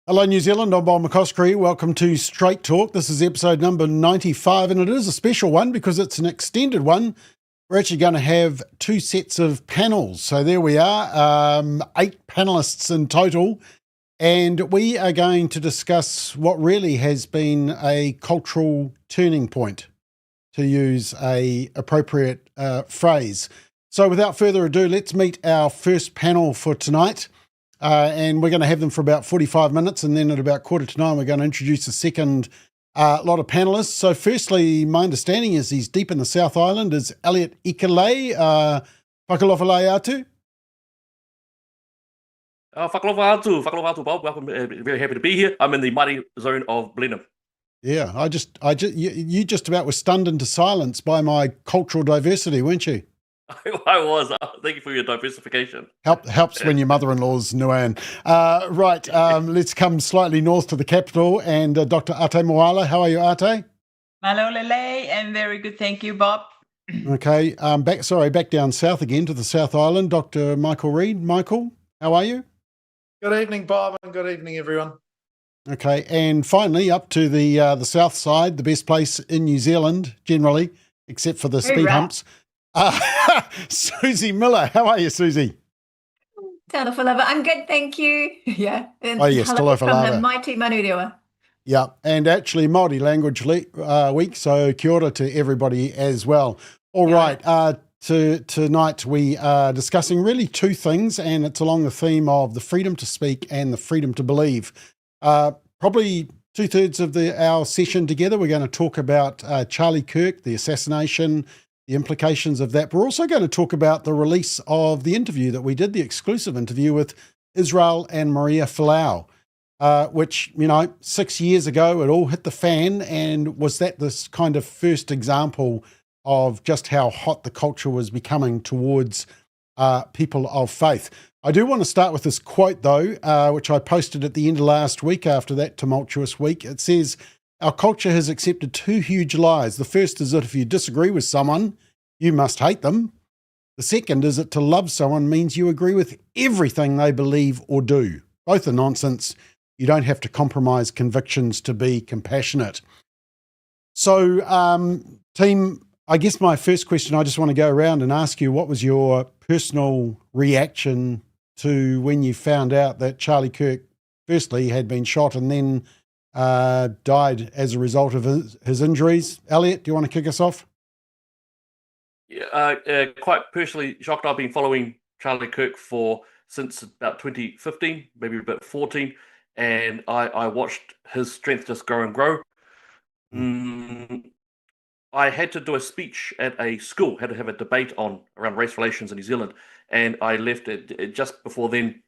Hello, New Zealand. I'm Bob McCoskrie. Welcome to Straight Talk. This is episode number 95, and it is a special one because it's an extended one. We're actually going to have two sets of panels. So there we are, 8 panelists in total, and we are going to discuss what really has been a cultural turning point, to use a appropriate phrase. So without further ado, let's meet our first panel for tonight. And we're going to have them for about 45 minutes, and then at about 8:45, we're going to introduce the second lot of panelists. So firstly, my understanding is he's deep in the South Island, is Elliot Ikele, whakalofalai atu. Whakalofalai atu, Bob. Welcome, very happy to be here. I'm in the mighty zone of Blenheim. Yeah, you just about were stunned into silence by my cultural diversity, weren't you? I was. Thank you for your diversification. Helps when your mother-in-law's Nuan. Right, let's come slightly north to the capital. And Dr. Ate Moala, how are you, Ate? Malolele, and very good, thank you, Bob. Okay, back down south again to the South Island. Dr. Michael Reid. Michael, how are you? Good evening, Bob, and good evening, everyone. Okay, and finally up to the south side, the best place in New Zealand generally, except for the speed humps. Susie Miller, how are you, Susie? Talofa lava. I'm good, thank you. Yeah. Oh yes, talofa lava. From the mighty Manurewa. Yeah, and actually Māori Language Week, so kia ora to everybody as well. All right, tonight we are discussing really two things, and it's along the theme of the freedom to speak and the freedom to believe. Probably 2/3 of our session together, we're going to talk about Charlie Kirk, the assassination, the implications of that. We're also going to talk about the release of the interview that we did, the exclusive interview with Israel and Maria Folau, which, 6 years ago, it all hit the fan. And was that this kind of first example of just how hot the culture was becoming towards people of faith? I do want to start with this quote, though, which I posted at the end of last week after that tumultuous week. It says, "Our culture has accepted two huge lies. The first is that if you disagree with someone, you must hate them. The second is that to love someone means you agree with everything they believe or do. Both are nonsense. You don't have to compromise convictions to be compassionate." So, team, I guess my first question, I just want to go around and ask you, what was your personal reaction to when you found out that Charlie Kirk, firstly, had been shot and then died as a result of his injuries? Elliot, do you want to kick us off? Yeah, quite personally shocked. I've been following Charlie Kirk since about 2015, maybe about 14, and I watched his strength just grow and grow. I had to do a speech at a school, had to have a debate around race relations in New Zealand, and I left it just before then.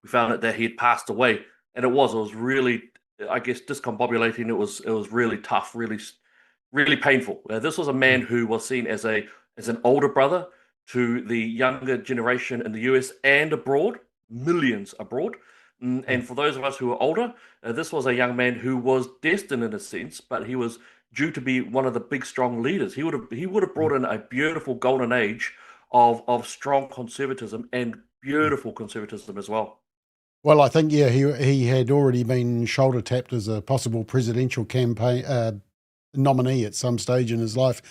We found out that he had passed away, and it was really, I guess, discombobulating. It was really tough, really painful. This was a man who was seen as an older brother to the younger generation in the US and abroad, millions abroad. And for those of us who are older, this was a young man who was destined in a sense, but he was due to be one of the big, strong leaders. He would have brought in a beautiful golden age of strong conservatism and beautiful conservatism as well. Well, I think, he had already been shoulder tapped as a possible presidential campaign nominee at some stage in his life.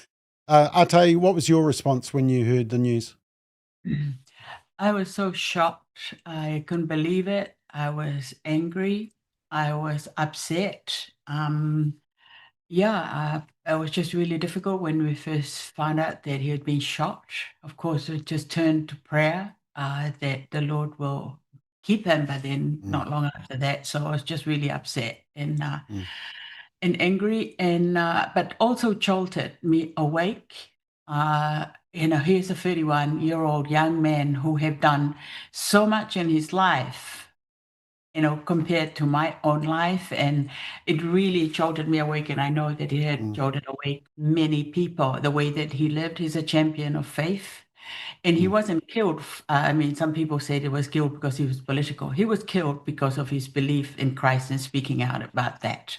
Ate, what was your response when you heard the news? I was so shocked. I couldn't believe it. I was angry. I was upset. It was just really difficult when we first found out that he had been shot. Of course, we just turned to prayer that the Lord will keep him, but then not long after that. So I was just really upset and angry, and but also jolted me awake. Here's a 31-year-old young man who have done so much in his life, compared to my own life, and it really jolted me awake. And I know that he had jolted awake many people. The way that he lived, he's a champion of faith. And he wasn't killed. Some people said he was killed because he was political. He was killed because of his belief in Christ and speaking out about that.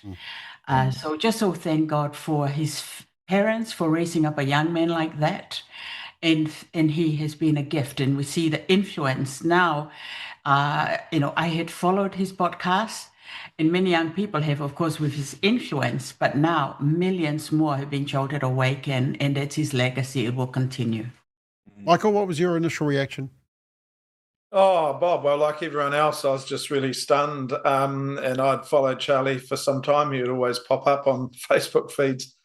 So thank God for his parents for raising up a young man like that. And he has been a gift. And we see the influence now. I had followed his podcast. And many young people have, of course, with his influence, but now millions more have been jolted awake, and that's his legacy. It will continue. Michael, what was your initial reaction? Oh, Bob, well, like everyone else, I was just really stunned. And I'd followed Charlie for some time. He would always pop up on Facebook feeds.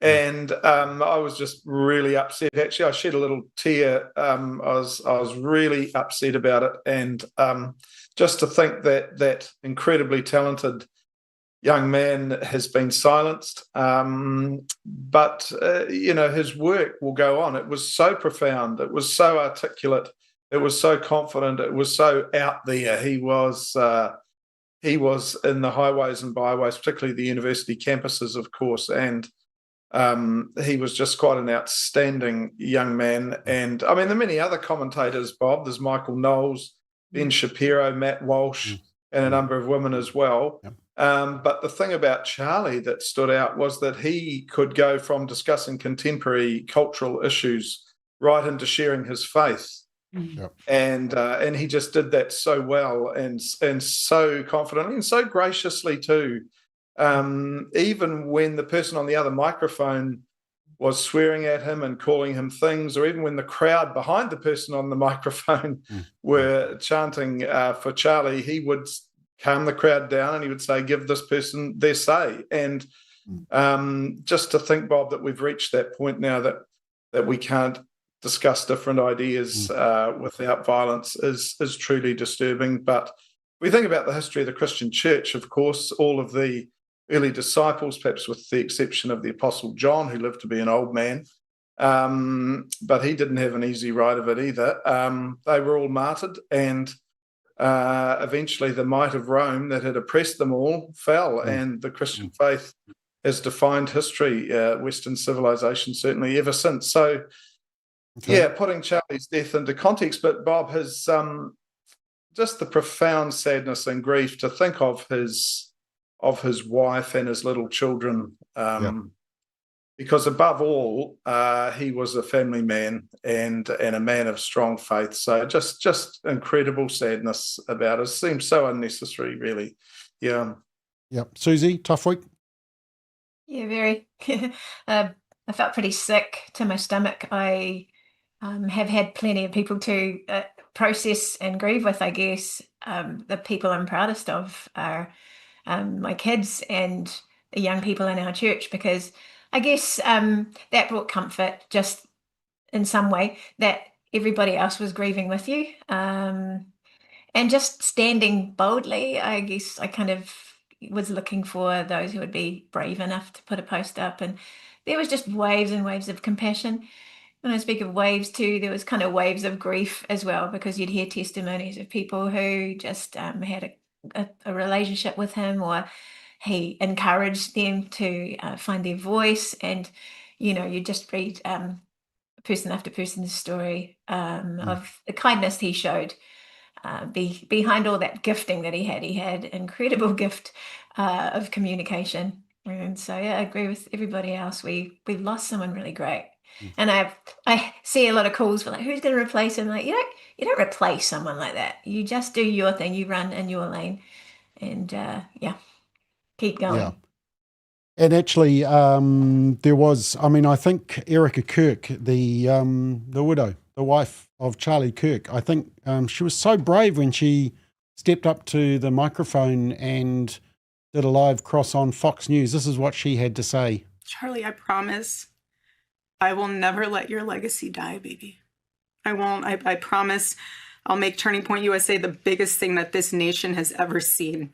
And I was just really upset. Actually, I shed a little tear. I was really upset about it. And just to think that incredibly talented young man has been silenced. But his work will go on. It was so profound. It was so articulate. It was so confident. It was so out there. He was in the highways and byways, particularly the university campuses, of course. And he was just quite an outstanding young man. And I mean, there are many other commentators, Bob. There's Michael Knowles, Ben Shapiro, Matt Walsh, and a number of women as well. Yep. But the thing about Charlie that stood out was that he could go from discussing contemporary cultural issues right into sharing his faith. Yep. And he just did that so well and so confidently and so graciously too. Even when the person on the other microphone was swearing at him and calling him things, or even when the crowd behind the person on the microphone were chanting for Charlie, he would calm the crowd down and he would say, give this person their say. And just to think, Bob, that we've reached that point now that we can't discuss different ideas without violence is truly disturbing. But we think about the history of the Christian church, of course, all of the early disciples, perhaps with the exception of the Apostle John, who lived to be an old man, but he didn't have an easy ride of it either. They were all martyred, and eventually the might of Rome that had oppressed them all fell, and the Christian faith has defined history, Western civilization certainly ever since. So, yeah, putting Charlie's death into context, but Bob, his just the profound sadness and grief to think of his wife and his little children, because above all, he was a family man and a man of strong faith. So just incredible sadness about it. Seems so unnecessary, really. Yeah. Yep. Susie, tough week? Yeah, very. I felt pretty sick to my stomach. I have had plenty of people to process and grieve with, I guess. The people I'm proudest of are my kids and the young people in our church, because I guess that brought comfort just in some way that everybody else was grieving with you. And just standing boldly, I guess I kind of was looking for those who would be brave enough to put a post up, and there was just waves and waves of compassion. When I speak of waves too, there was kind of waves of grief as well, because you'd hear testimonies of people who just had a relationship with him, or he encouraged them to find their voice. And, you just read person after person's story of the kindness he showed behind all that gifting that he had. He had incredible gift of communication. And so, yeah, I agree with everybody else. We've lost someone really great. And I see a lot of calls for like, who's going to replace him? Like, you don't replace someone like that. You just do your thing. You run in your lane, and keep going. Yeah. And actually, there was, I think Erica Kirk, the widow, the wife of Charlie Kirk, I think she was so brave when she stepped up to the microphone and did a live cross on Fox News. This is what she had to say. Charlie, I promise I will never let your legacy die, baby. I won't. I promise I'll make Turning Point USA the biggest thing that this nation has ever seen.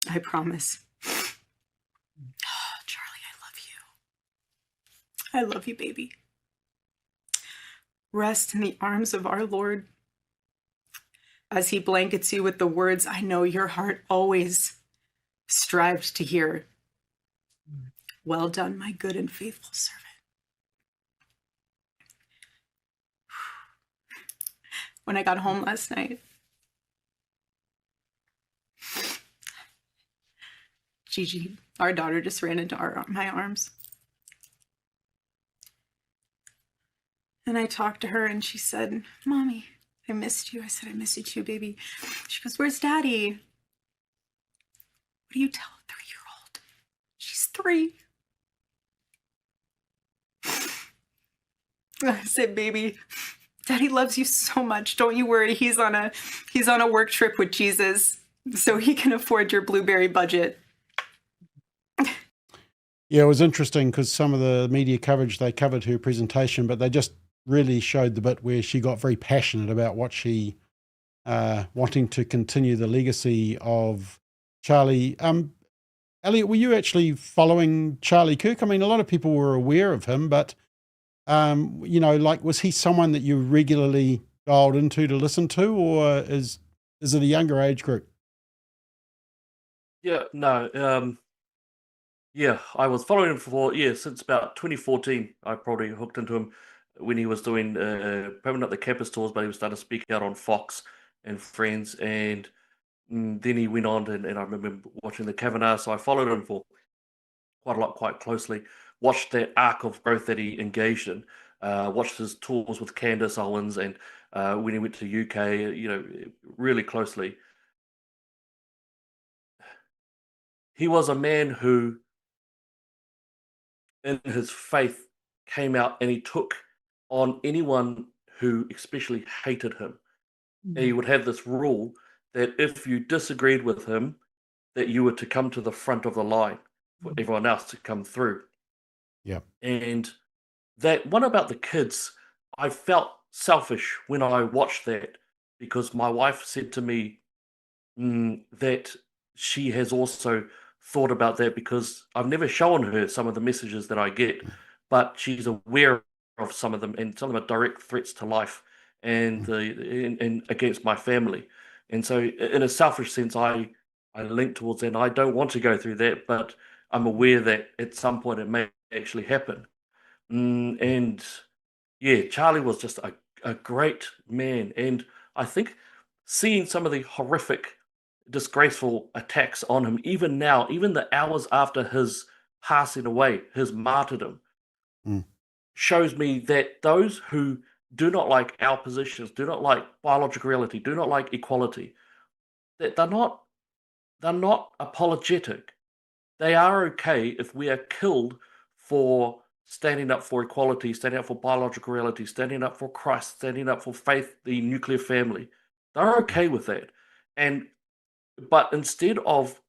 I promise. Oh, Charlie, I love you. I love you, baby. Rest in the arms of our Lord as he blankets you with the words I know your heart always strived to hear. Well done, my good and faithful servant. When I got home last night, Gigi, our daughter, just ran into my arms. And I talked to her and she said, Mommy, I missed you. I said, I miss you too, baby. She goes, where's Daddy? What do you tell a 3-year-old? She's 3. I said, baby, Daddy loves you so much. Don't you worry. He's on a work trip with Jesus, so he can afford your blueberry budget. Yeah, it was interesting because some of the media coverage, they covered her presentation, but they just really showed the bit where she got very passionate about what she wanting to continue the legacy of Charlie. Elliot, were you actually following Charlie Kirk? I mean, a lot of people were aware of him, but like, was he someone that you regularly dialed into to listen to, or is it a younger age group? Yeah, no. Yeah, I was following him since about 2014. I probably hooked into him when he was doing probably not the campus tours, but he was starting to speak out on Fox and Friends, and then he went on, and I remember watching the Kavanaugh, so I followed him for quite closely. Watched that arc of growth that he engaged in. Watched his tours with Candace Owens, and when he went to UK, really closely. He was a man who, in his faith, came out and he took on anyone who especially hated him. And he would have this rule that if you disagreed with him, that you were to come to the front of the line for everyone else to come through. Yeah. And that one about the kids, I felt selfish when I watched that, because my wife said to me that she has also thought about that, because I've never shown her some of the messages that I get, but she's aware of some of them, and some of them are direct threats to life and and against my family. And so in a selfish sense, I link towards that, and I don't want to go through that, but I'm aware that at some point it may actually happen. And yeah, Charlie was just a great man. And I think seeing some of the horrific, disgraceful attacks on him, even now, even the hours after his passing away, his martyrdom, shows me that those who do not like our positions, do not like biological reality, do not like equality, that they're not apologetic. They are okay if we are killed for standing up for equality, standing up for biological reality, standing up for Christ, standing up for faith, the nuclear family. They're okay with that. But instead of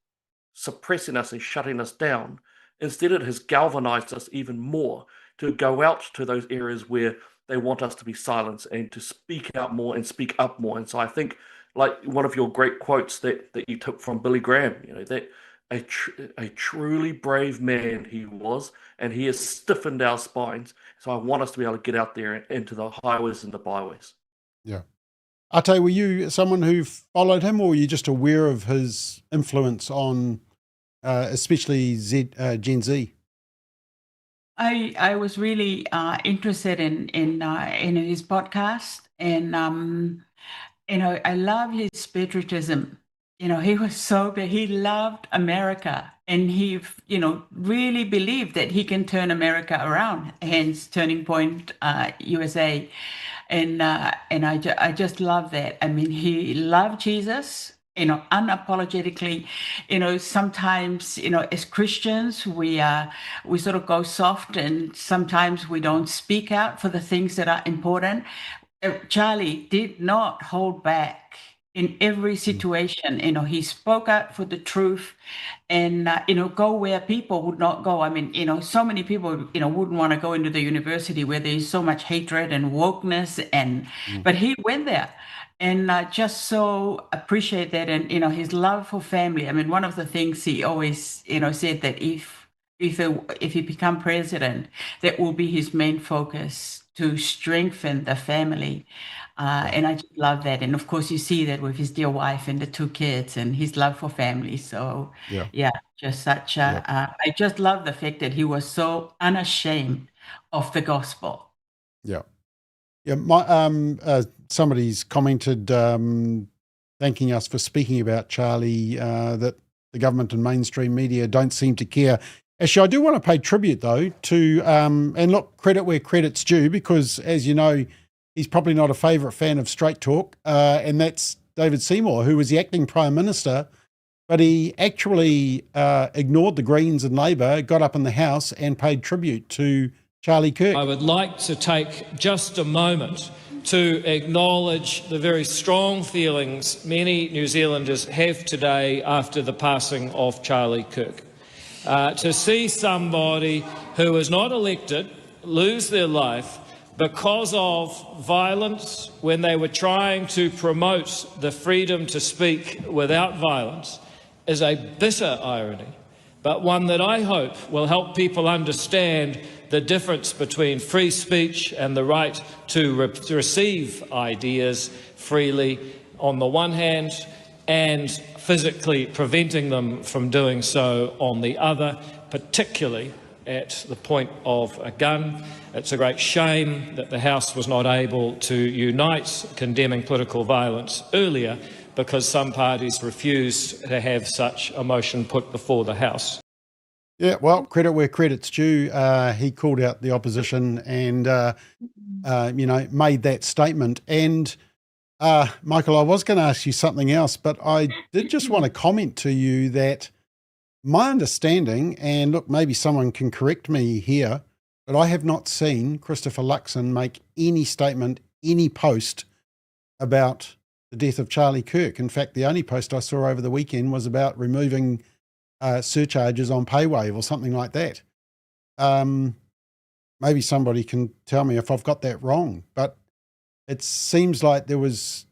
suppressing us and shutting us down, instead it has galvanized us even more to go out to those areas where they want us to be silenced and to speak out more and speak up more. And so I think, like one of your great quotes that you took from Billy Graham, that a truly brave man he was, and he has stiffened our spines. So I want us to be able to get out there into the highways and the byways. Yeah. Ate, were you someone who followed him, or were you just aware of his influence on especially Gen Z? I was really interested in his podcast, and I love his patriotism. He was so good. He loved America, and he really believed that he can turn America around. Hence, Turning Point USA, and I just love that. I mean, he loved Jesus, unapologetically. Sometimes, as Christians, we sort of go soft, and sometimes we don't speak out for the things that are important. Charlie did not hold back in every situation. He spoke out for the truth, and go where people would not go. I mean, so many people wouldn't want to go into the university where there's so much hatred and wokeness, but he went there. And just so appreciate that, and his love for family. I mean, one of the things he always said, that if he become president, that will be his main focus, to strengthen the family. And I just love that. And of course, you see that with his dear wife and the 2 kids, and his love for family. So yeah, just such a, I just love the fact that he was so unashamed of the gospel. Yeah. Somebody's commented thanking us for speaking about Charlie, that the government and mainstream media don't seem to care. Actually, I do want to pay tribute, though, to, and look, credit where credit's due, because, as you know, he's probably not a favourite fan of Straight Talk, and that's David Seymour, who was the acting Prime Minister but he actually ignored the Greens and Labor, got up in the House and paid tribute to Charlie Kirk. I would like to take just a moment to acknowledge the very strong feelings many New Zealanders have today after the passing of Charlie Kirk. To see somebody who was not elected lose their life because of violence when they were trying to promote the freedom to speak without violence is a bitter irony, but one that I hope will help people understand the difference between free speech and the right to receive ideas freely on the one hand, and physically preventing them from doing so on the other, particularly at the point of a gun. It's a great shame that the House was not able to unite condemning political violence earlier, because some parties refused to have such a motion put before the House. Yeah, well, credit where credit's due. He called out the opposition and, made that statement. And, Michael, I was going to ask you something else, but I did just want to comment to you that my understanding, and look, maybe someone can correct me here, but I have not seen Christopher Luxon make any statement, any post about the death of Charlie Kirk. In fact, the only post I saw over the weekend was about removing surcharges on PayWave or something like that. Maybe somebody can tell me if I've got that wrong, but it seems like there was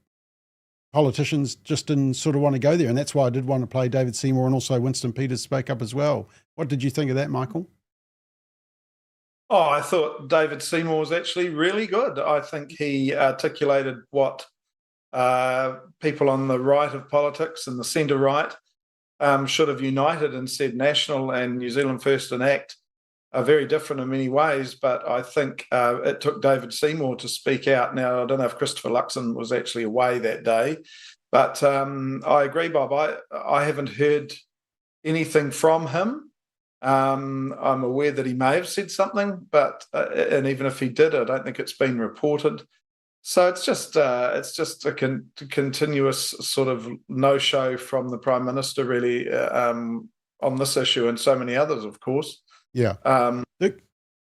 politicians just didn't sort of want to go there, and that's why I did want to play David Seymour, and also Winston Peters spoke up as well. What did you think of that, Michael? Oh, I thought David Seymour was actually really good. I think he articulated what people on the right of politics and the centre right should have united, and said National and New Zealand First and ACT are very different in many ways, but I think it took David Seymour to speak out. Now, I don't know if Christopher Luxon was actually away that day, but I agree, Bob. I haven't heard anything from him. I'm aware that he may have said something, but and even if he did, I don't think it's been reported. So it's just a continuous sort of no-show from the Prime Minister, really, on this issue and so many others, of course. Yeah.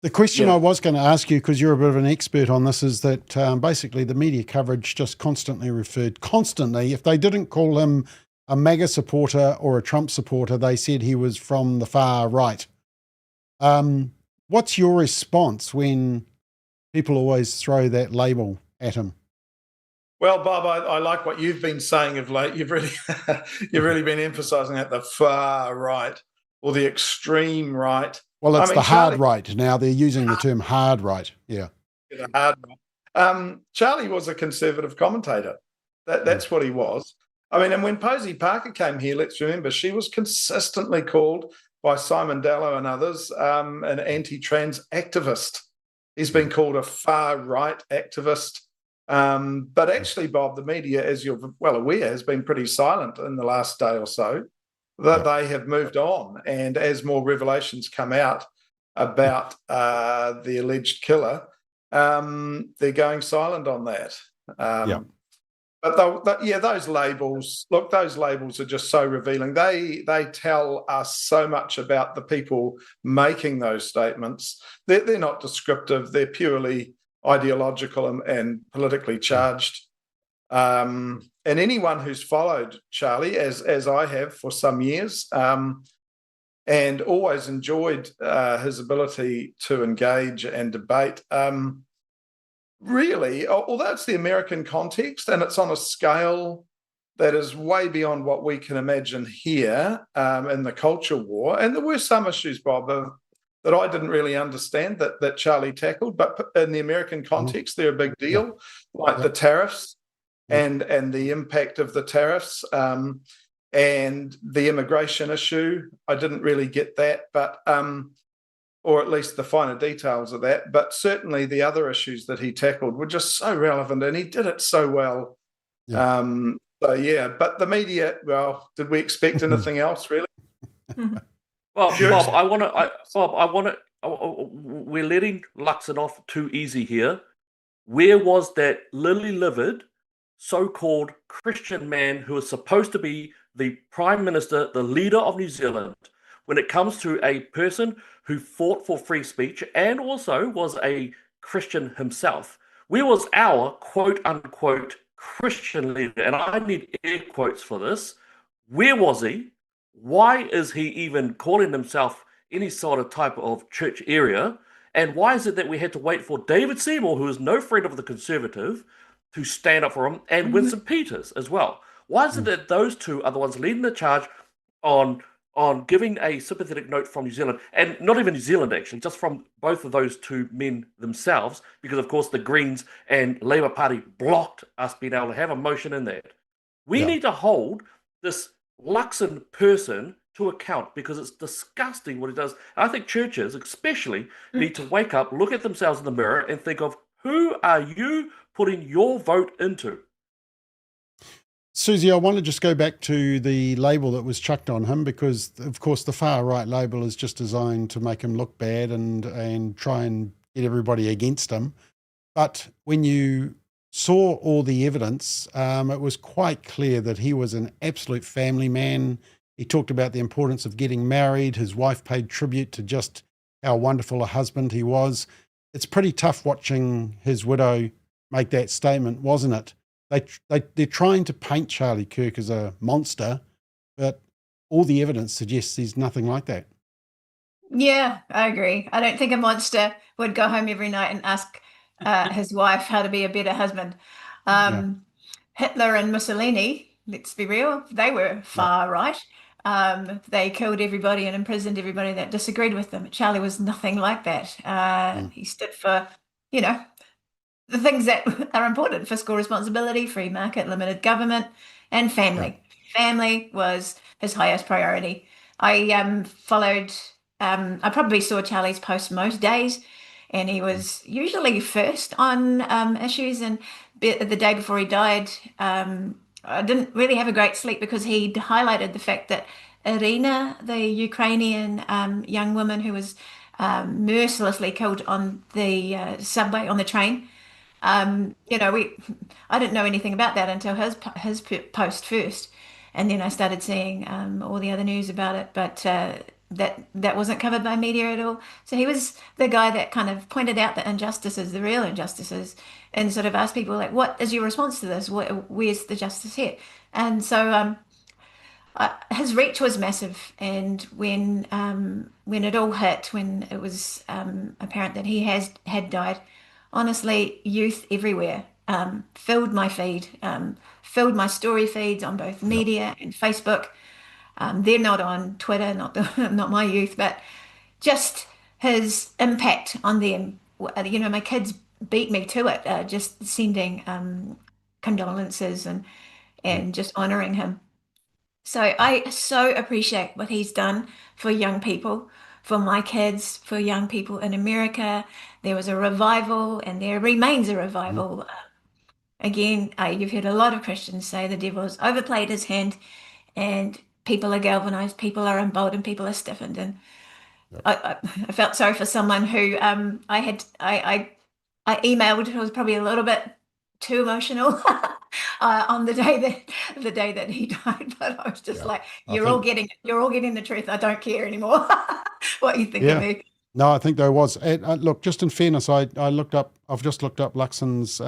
The question I was going to ask you, because you're a bit of an expert on this, is that basically the media coverage just constantly, if they didn't call him a MAGA supporter or a Trump supporter, they said he was from the far right. What's your response when people always throw that label at him? Well, Bob, I like what you've been saying of late. You've really been emphasising that the far right or the extreme right. Well, it's the hard right now. They're using the term hard right. Yeah. The hard right. Charlie was a conservative commentator. That's what he was. I mean, and when Posey Parker came here, let's remember, she was consistently called by Simon Dallow and others an anti-trans activist. He's been called a far-right activist. But actually, Bob, the media, as you're well aware, has been pretty silent in the last day or so. That they have moved on. And as more revelations come out about the alleged killer, they're going silent on that. But those labels, look, those labels are just so revealing. They tell us so much about the people making those statements. They're not descriptive. They're purely ideological and politically charged. And anyone who's followed Charlie, as I have for some years, and always enjoyed his ability to engage and debate, really, although it's the American context and it's on a scale that is way beyond what we can imagine here in the culture war, and there were some issues, Bob, that I didn't really understand that Charlie tackled, but in the American context, they're a big deal, like the tariffs and the impact of the tariffs and the immigration issue. I didn't really get that, but or at least the finer details of that. But certainly the other issues that he tackled were just so relevant, and he did it so well. But the media, well, did we expect anything else, really? Well, Bob, we're letting Luxon off too easy here. Where was that lily-livered, so-called Christian man who was supposed to be the Prime Minister, the leader of New Zealand, when it comes to a person who fought for free speech and also was a Christian himself. Where was our quote-unquote Christian leader? And I need air quotes for this. Where was he? Why is he even calling himself any sort of type of church area? And why is it that we had to wait for David Seymour, who is no friend of the Conservative, to stand up for him, and Winston Peters as well? Why is it that those two are the ones leading the charge on giving a sympathetic note from New Zealand, and not even New Zealand actually, just from both of those two men themselves, because of course the Greens and Labour Party blocked us being able to have a motion in that. We need to hold this Luxon person to account, because it's disgusting what he does. I think churches especially need to wake up, look at themselves in the mirror and think of, who are you putting your vote into? Susie, I want to just go back to the label that was chucked on him, because of course the far right label is just designed to make him look bad and try and get everybody against him. But when you saw all the evidence, it was quite clear that he was an absolute family man. He talked about the importance of getting married. His wife paid tribute to just how wonderful a husband he was. It's pretty tough watching his widow make that statement, wasn't it? They're trying to paint Charlie Kirk as a monster, but all the evidence suggests he's nothing like that. Yeah, I agree. I don't think a monster would go home every night and ask his wife how to be a better husband. Hitler and Mussolini, let's be real, they were far right. They killed everybody and imprisoned everybody that disagreed with them. Charlie was nothing like that. He stood for, the things that are important: fiscal responsibility, free market, limited government, and family. Family was his highest priority. I followed, I probably saw Charlie's post most days, and he was usually first on issues. And the day before he died, I didn't really have a great sleep, because he highlighted the fact that Irina, the Ukrainian young woman who was mercilessly killed on the subway, on the train, I didn't know anything about that until his post first, and then I started seeing all the other news about it, but that wasn't covered by media at all. So he was the guy that kind of pointed out the injustices, the real injustices, and sort of asked people, like, what is your response to this? Where's the justice here? And so his reach was massive, and when it all hit, when it was apparent that he had died, honestly, youth everywhere filled my feed, filled my story feeds on both media and Facebook. They're not on Twitter, not my youth, but just his impact on them. My kids beat me to it, just sending condolences and just honoring him. So I so appreciate what he's done for young people, for my kids, for young people in America. There was a revival, and there remains a revival. Again, you've heard a lot of Christians say the devil has overplayed his hand, and people are galvanized, people are emboldened, people are stiffened. And I felt sorry for someone who I emailed, who was probably a little bit too emotional on the day that he died, but I was just like, you're all getting the truth. I don't care anymore what you think of me. No, I think there was. Look, just in fairness, I've just looked up Luxon's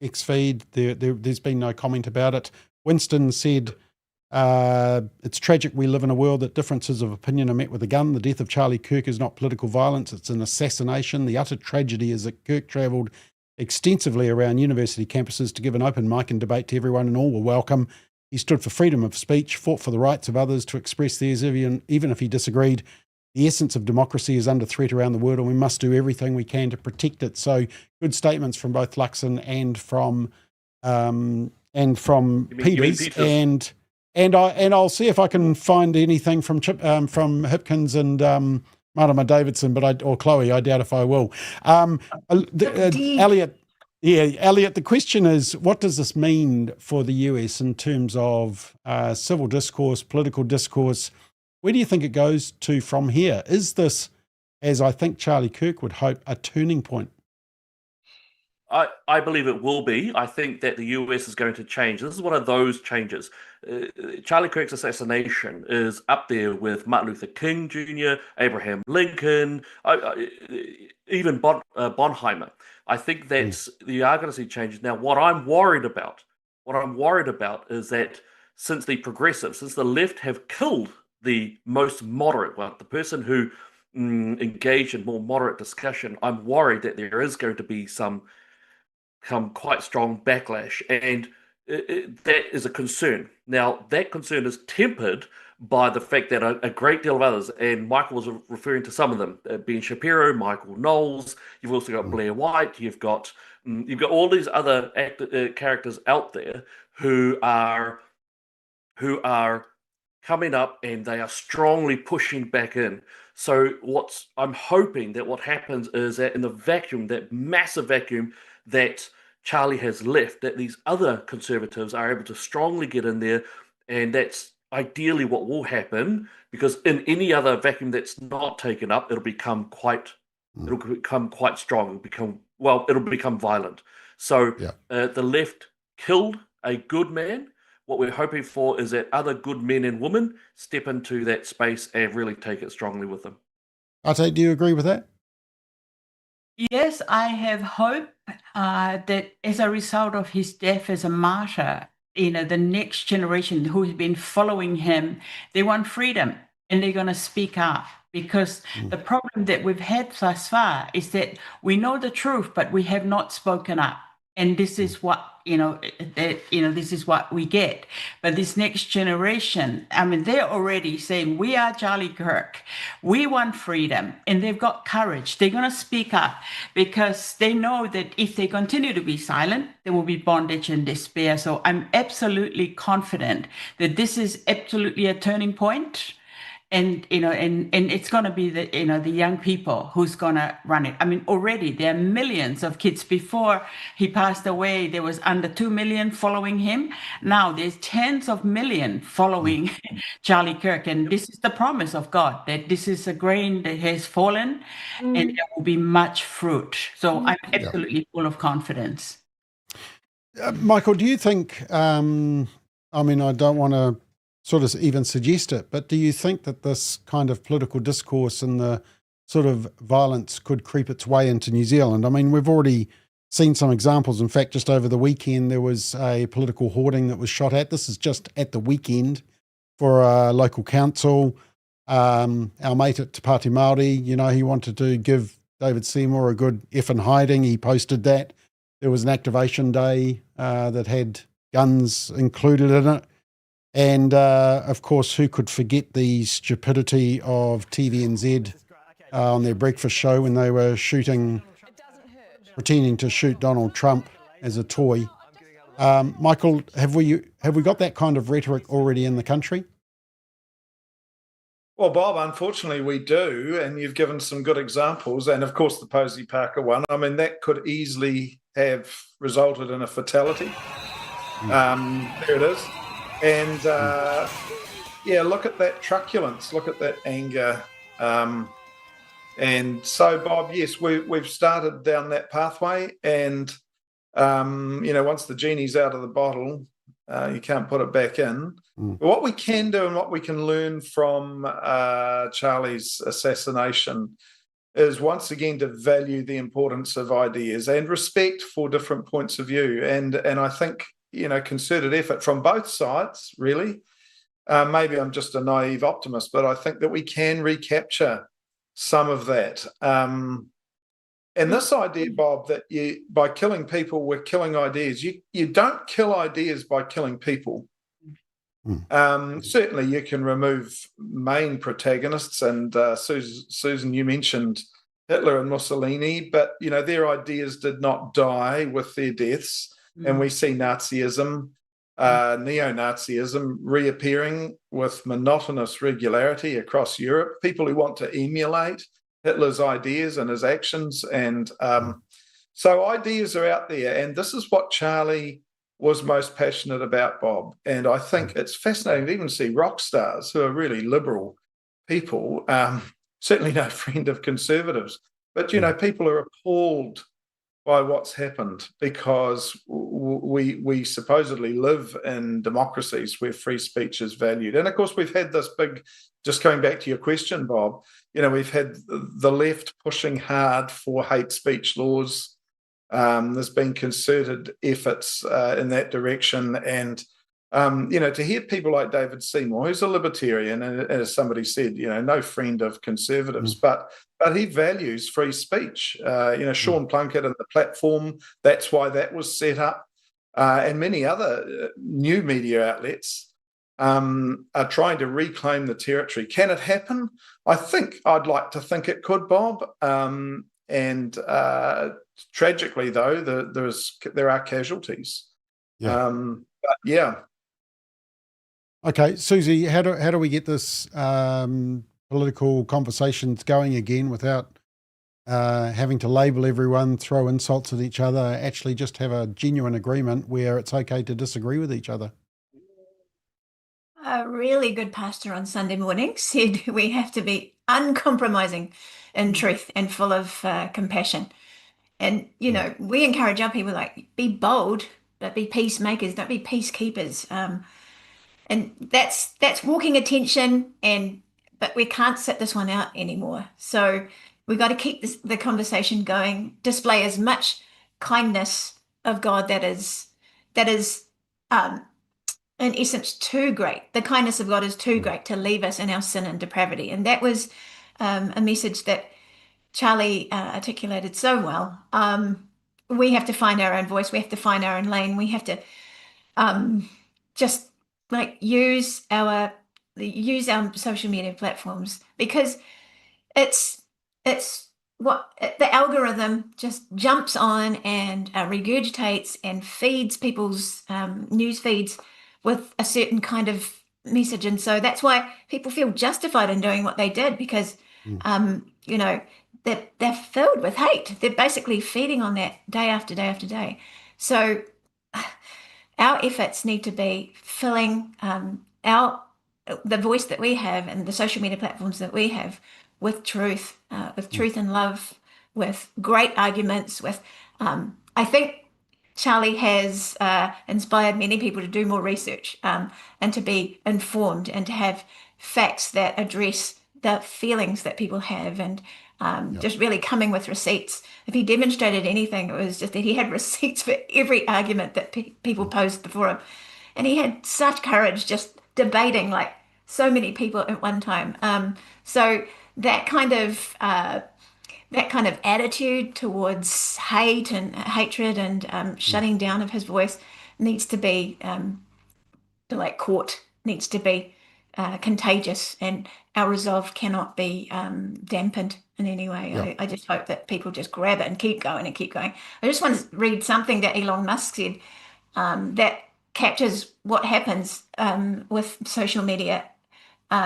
X feed. There's been no comment about it. Winston said, it's tragic we live in a world that differences of opinion are met with a gun. The death of Charlie Kirk is not political violence, it's an assassination. The utter tragedy is that Kirk travelled extensively around university campuses to give an open mic and debate to everyone, and all were welcome. He stood for freedom of speech, fought for the rights of others to express theirs, even if he disagreed. The essence of democracy is under threat around the world, and we must do everything we can to protect it. So good statements from both Luxon and from Peters. And I'll see if I can find anything from Hipkins and Marama Davidson, or Chloe. I doubt if I will. Elliot, the question is, what does this mean for the US in terms of civil discourse, political discourse? Where do you think it goes to from here? Is this, as I think Charlie Kirk would hope, a turning point? I believe it will be. I think that the US is going to change. This is one of those changes. Charlie Kirk's assassination is up there with Martin Luther King Jr., Abraham Lincoln, even Bonheimer. I think that you are going to see changes. Now, what I'm worried about is that since the progressives, since the left have killed the most moderate one, the person who engaged in more moderate discussion, I'm worried that there is going to be some quite strong backlash, and that is a concern. Now, that concern is tempered by the fact that a great deal of others, and Michael was referring to some of them, Ben Shapiro, Michael Knowles, you've also got Blair White, you've got all these other characters out there who are coming up, and they are strongly pushing back in. So I'm hoping that what happens is that in the vacuum, that massive vacuum that Charlie has left, that these other conservatives are able to strongly get in there, and that's ideally what will happen, because in any other vacuum that's not taken up, it'll become quite strong. It'll become violent. So the left killed a good man. What we're hoping for is that other good men and women step into that space and really take it strongly with them. Ate, do you agree with that? Yes, I have hope that as a result of his death as a martyr, the next generation who has been following him, they want freedom, and they're going to speak up, because the problem that we've had thus far is that we know the truth, but we have not spoken up. And this is what, this is what we get. But this next generation, I mean, they're already saying, we are Charlie Kirk. We want freedom. And they've got courage. They're going to speak up, because they know that if they continue to be silent, there will be bondage and despair. So I'm absolutely confident that this is absolutely a turning point. And it's going to be the young people who's going to run it. I mean, already there are millions of kids. Before he passed away, there was under 2 million following him. Now there's tens of millions following Charlie Kirk, and this is the promise of God, that this is a grain that has fallen, and there will be much fruit. So I'm absolutely full of confidence. Michael, do you think? I mean, I don't want to sort of even suggest it, but do you think that this kind of political discourse and the sort of violence could creep its way into New Zealand? I mean, we've already seen some examples. In fact, just over the weekend, there was a political hoarding that was shot at. This is just at the weekend for a local council. Our mate at Te Pāti Māori, he wanted to give David Seymour a good F in hiding. He posted that. There was an activation day that had guns included in it. And, of course, who could forget the stupidity of TVNZ on their breakfast show when they were pretending to shoot Donald Trump as a toy. Michael, have we got that kind of rhetoric already in the country? Well, Bob, unfortunately we do, and you've given some good examples, and of course the Posey Parker one. I mean, that could easily have resulted in a fatality. There it is. And look at that truculence, look at that anger. And so, Bob, yes, we've started down that pathway, and once the genie's out of the bottle, you can't put it back in. But what we can do and what we can learn from Charlie's assassination is once again to value the importance of ideas and respect for different points of view. And I think, concerted effort from both sides, really. Maybe I'm just a naive optimist, but I think that we can recapture some of that. And this idea, Bob, that by killing people, we're killing ideas. You don't kill ideas by killing people. Certainly you can remove main protagonists, and Susan, you mentioned Hitler and Mussolini, but their ideas did not die with their deaths. And we see Nazism, neo-Nazism reappearing with monotonous regularity across Europe. People who want to emulate Hitler's ideas and his actions. And so ideas are out there. And this is what Charlie was most passionate about, Bob. And I think it's fascinating to even see rock stars who are really liberal people, certainly no friend of conservatives, but, people are appalled by what's happened, because we supposedly live in democracies where free speech is valued. And of course, we've had this big, just going back to your question, Bob, we've had the left pushing hard for hate speech laws. There's been concerted efforts in that direction. And, to hear people like David Seymour, who's a libertarian, and as somebody said, no friend of conservatives, but he values free speech. Sean Plunkett and the platform, that's why that was set up. And many other new media outlets are trying to reclaim the territory. Can it happen? I'd like to think it could, Bob. And tragically, though, there are casualties. Yeah. But yeah. Okay, Susie, how do we get this political conversations going again without having to label everyone, throw insults at each other, actually just have a genuine agreement where it's okay to disagree with each other? A really good pastor on Sunday morning said we have to be uncompromising in truth and full of compassion. And, we encourage our people, be bold, but be peacemakers, don't be peacekeepers. And that's walking attention, but we can't sit this one out anymore. So we've got to keep the conversation going, display as much kindness of God that is in essence too great. The kindness of God is too great to leave us in our sin and depravity. And that was a message that Charlie articulated so well. We have to find our own voice. We have to find our own lane. We have to just use our social media platforms, because it's what the algorithm just jumps on and regurgitates and feeds people's news feeds with a certain kind of message. And so that's why people feel justified in doing what they did, because they're filled with hate. They're basically feeding on that day after day after day. So our efforts need to be filling the voice that we have and the social media platforms that we have with truth and love, with great arguments. I think Charlie has inspired many people to do more research and to be informed and to have facts that address the feelings that people have, and just really coming with receipts. If he demonstrated anything, it was just that he had receipts for every argument that people posed before him. And he had such courage just debating so many people at one time. So that kind of attitude towards hate and hatred and shutting down of his voice needs to be caught, needs to be contagious, and our resolve cannot be dampened in any way. Yeah. I just hope that people just grab it and keep going and keep going. I just want to read something that Elon Musk said that captures what happens with social media.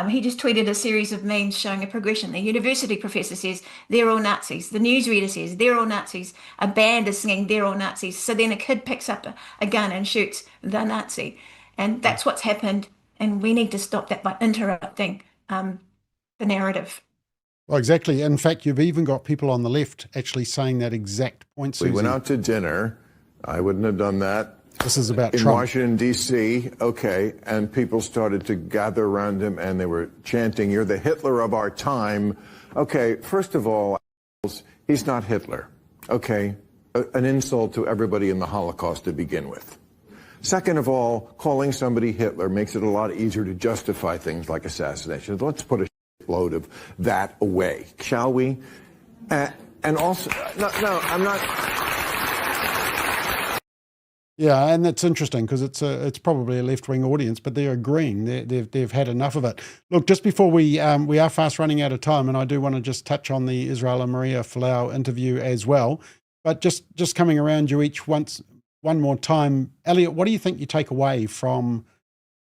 He just tweeted a series of memes showing a progression. The university professor says, they're all Nazis. The newsreader says, they're all Nazis. A band is singing, they're all Nazis. So then a kid picks up a gun and shoots the Nazi. And that's what's happened. And we need to stop that by interrupting the narrative. Well, exactly. In fact, you've even got people on the left actually saying that exact point, Susie. We went out to dinner. I wouldn't have done that. This is about in Trump. Washington, D.C., okay, and people started to gather around him, and they were chanting, "You're the Hitler of our time." Okay, first of all, he's not Hitler, okay? An insult to everybody in the Holocaust to begin with. Second of all, calling somebody Hitler makes it a lot easier to justify things like assassination. Let's put a load of that away, shall we? And also, no, I'm not... Yeah, and that's interesting because it's probably a left-wing audience, but they're agreeing. They've had enough of it. Look, just before we are fast running out of time, and I do want to just touch on the Israel and Maria Folau interview as well. But just coming around you each one more time, Elliot, what do you think you take away from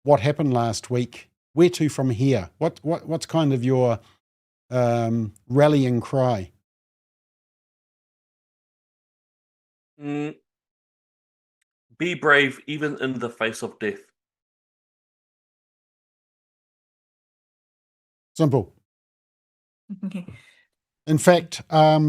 what happened last week? Where to from here? What's kind of your rallying cry? Be brave even in the face of death. Simple. Okay. In fact,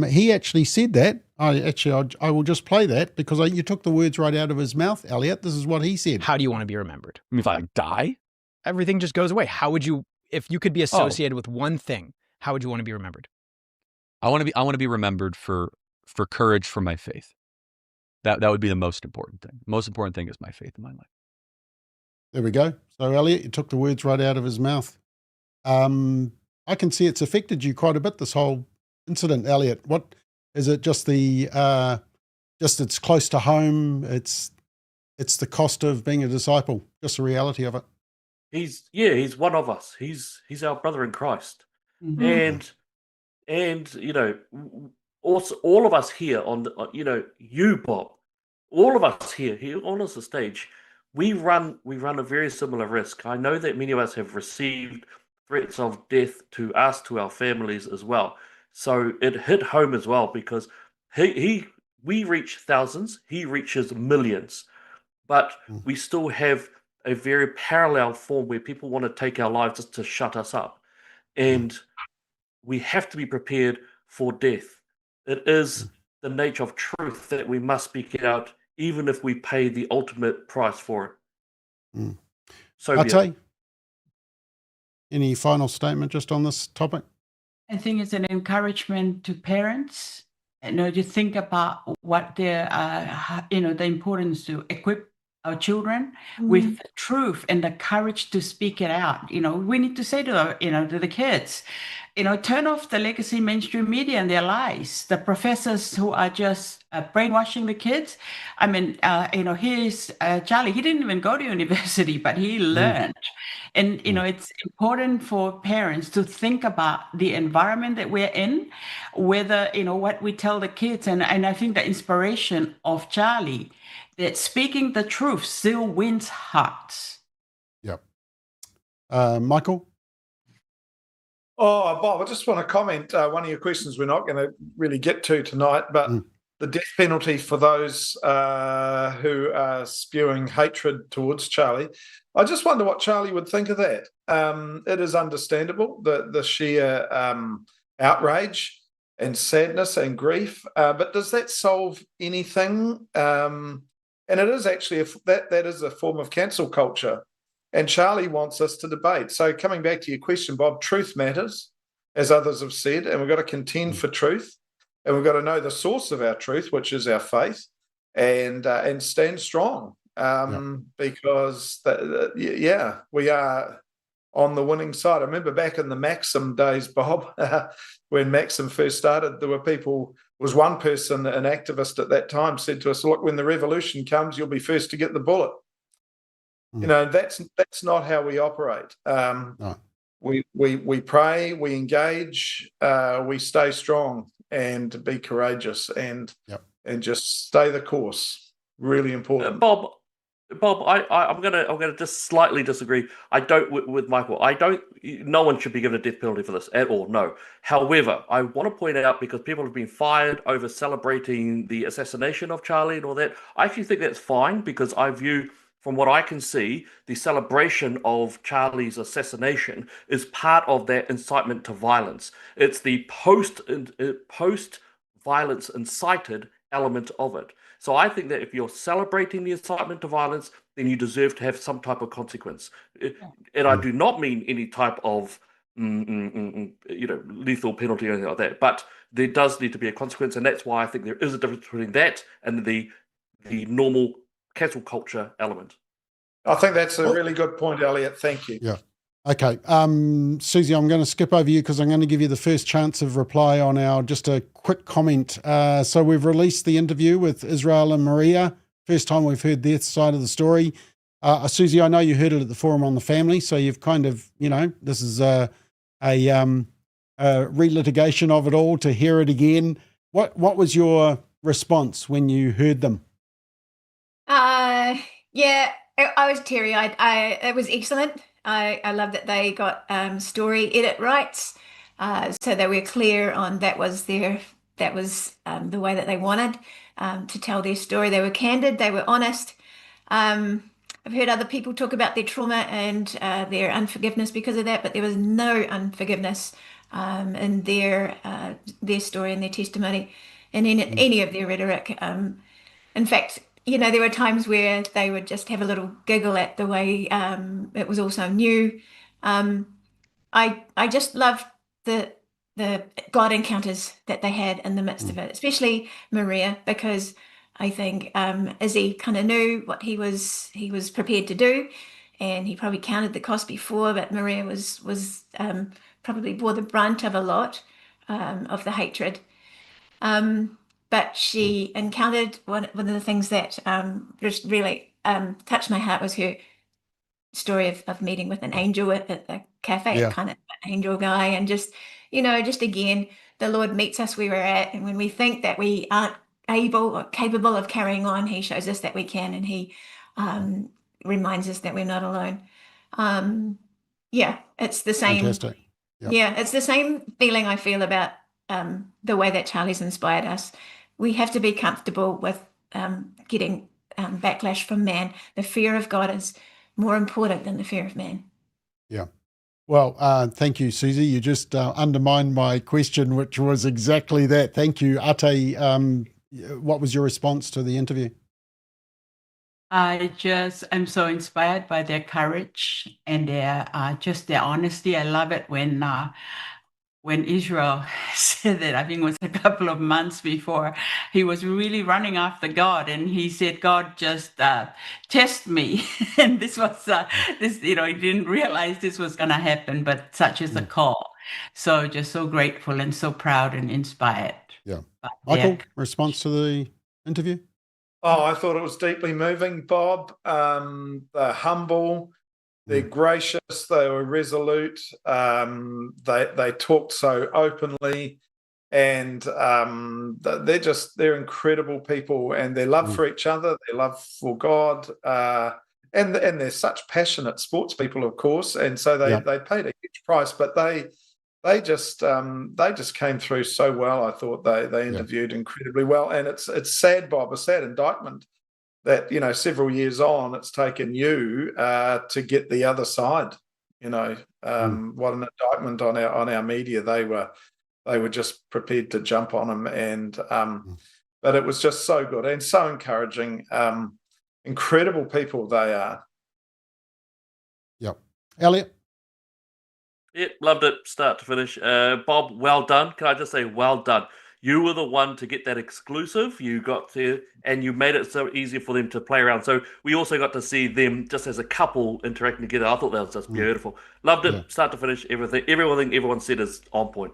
he actually said that. I will just play that because you took the words right out of his mouth, Elliot. This is what he said. How do you want to be remembered? I mean, if I die, everything just goes away. How would you, if you could be associated with one thing, how would you want to be remembered? I want to be remembered for courage for my faith. That would be the most important thing. The most important thing is my faith in my life. There we go. So, Elliot, you took the words right out of his mouth. I can see it's affected you quite a bit, this whole incident, Elliot. What is it? Just it's close to home. It's the cost of being a disciple. Just the reality of it. He's one of us. He's our brother in Christ, Mhm. and also all of us here on you, Bob, all of us here on the stage, we run a very similar risk. I know that many of us have received threats of death to us, to our families as well. So it hit home as well because we reach thousands, he reaches millions, but we still have a very parallel form where people want to take our lives just to shut us up, and we have to be prepared for death. It is the nature of truth that we must speak it out, even if we pay the ultimate price for it. So be it. Ate, any final statement just on this topic? I think it's an encouragement to parents, to think about what their, the importance to equip our children with the truth and the courage to speak it out. We need to say to the kids, turn off the legacy mainstream media and their lies. The professors who are just brainwashing the kids. I mean, here's Charlie. He didn't even go to university, but he learned. And, it's important for parents to think about the environment that we're in, whether, what we tell the kids. And I think the inspiration of Charlie, that speaking the truth still wins hearts. Yep. Michael? Oh, Bob, I just want to comment. One of your questions we're not going to really get to tonight, but the death penalty for those who are spewing hatred towards Charlie. I just wonder what Charlie would think of that. It is understandable, the sheer outrage and sadness and grief, but does that solve anything? And it is actually that is a form of cancel culture. And Charlie wants us to debate. So coming back to your question, Bob, truth matters, as others have said, and we've got to contend for truth, and we've got to know the source of our truth, which is our faith, and stand strong, because we are on the winning side. I remember back in the Maxim days, Bob, when Maxim first started, there was one person, an activist at that time, said to us, look, when the revolution comes, you'll be first to get the bullet. That's not how we operate. No. We pray, we engage, we stay strong and be courageous and just stay the course. Really important. Bob, I'm gonna just slightly disagree. I don't with Michael. No one should be given a death penalty for this at all. No. However, I want to point out, because people have been fired over celebrating the assassination of Charlie and all that. I actually think that's fine, because I view, from what I can see, the celebration of Charlie's assassination is part of that incitement to violence. It's the post-violence incited element of it. So I think that if you're celebrating the incitement to violence, then you deserve to have some type of consequence. And I do not mean any type of lethal penalty or anything like that. But there does need to be a consequence, and that's why I think there is a difference between that and the normal cancel culture element. I think that's a really good point, Elliot. Thank you. Yeah. Okay. Susie, I'm going to skip over you because I'm going to give you the first chance of reply on just a quick comment. So we've released the interview with Israel and Maria. First time we've heard their side of the story. Susie, I know you heard it at the Forum on the Family, so you've kind of, this is a relitigation of it all to hear it again. What was your response when you heard them? I was teary-eyed. It was excellent. I love that they got story edit rights, so they were clear on that was the way that they wanted to tell their story. They were candid. They were honest. I've heard other people talk about their trauma and their unforgiveness because of that, but there was no unforgiveness in their story and their testimony, and in any of their rhetoric. In fact, there were times where they would just have a little giggle at the way it was also new. I just loved the God encounters that they had in the midst of it, especially Maria, because I think Izzy kind of knew what he was prepared to do, and he probably counted the cost before, but Maria was probably bore the brunt of a lot of the hatred. But she encountered one of the things that just really touched my heart was her story of meeting with an angel at the cafe, Yeah. kind of an angel guy, and just again, the Lord meets us where we're at, and when we think that we aren't able or capable of carrying on, he shows us that we can, and he reminds us that we're not alone. It's the same. Fantastic. Yep. Yeah, it's the same feeling I feel about the way that Charlie's inspired us. We have to be comfortable with getting backlash from man. The fear of God is more important than the fear of man. Yeah. Well, thank you, Susie. You just undermined my question, which was exactly that. Thank you. Ate, what was your response to the interview? I just am so inspired by their courage and their honesty. I love it when Israel said that, I think it was a couple of months before, he was really running after God, and he said, God, just test me. And this was, he didn't realize this was going to happen, but such is the call. So just so grateful and so proud and inspired. Yeah. Michael, response to the interview? Oh, I thought it was deeply moving, Bob. They're humble. They're gracious. They were resolute. They talked so openly, and they're incredible people. And their love for each other, their love for God, and they're such passionate sports people, of course. And so they paid a huge price, but they just came through so well. I thought they interviewed incredibly well. And it's sad, Bob, a sad indictment that, several years on, it's taken you to get the other side. What an indictment on our media. They were just prepared to jump on them, and but it was just so good and so encouraging. Incredible people they are. Yep. Elliot? Yep, loved it, start to finish. Bob, well done. Can I just say well done? You were the one to get that exclusive. You got to, and you made it so easy for them to play around. So we also got to see them just as a couple interacting together. I thought that was just beautiful. Loved it, start to finish. Everything everyone said is on point.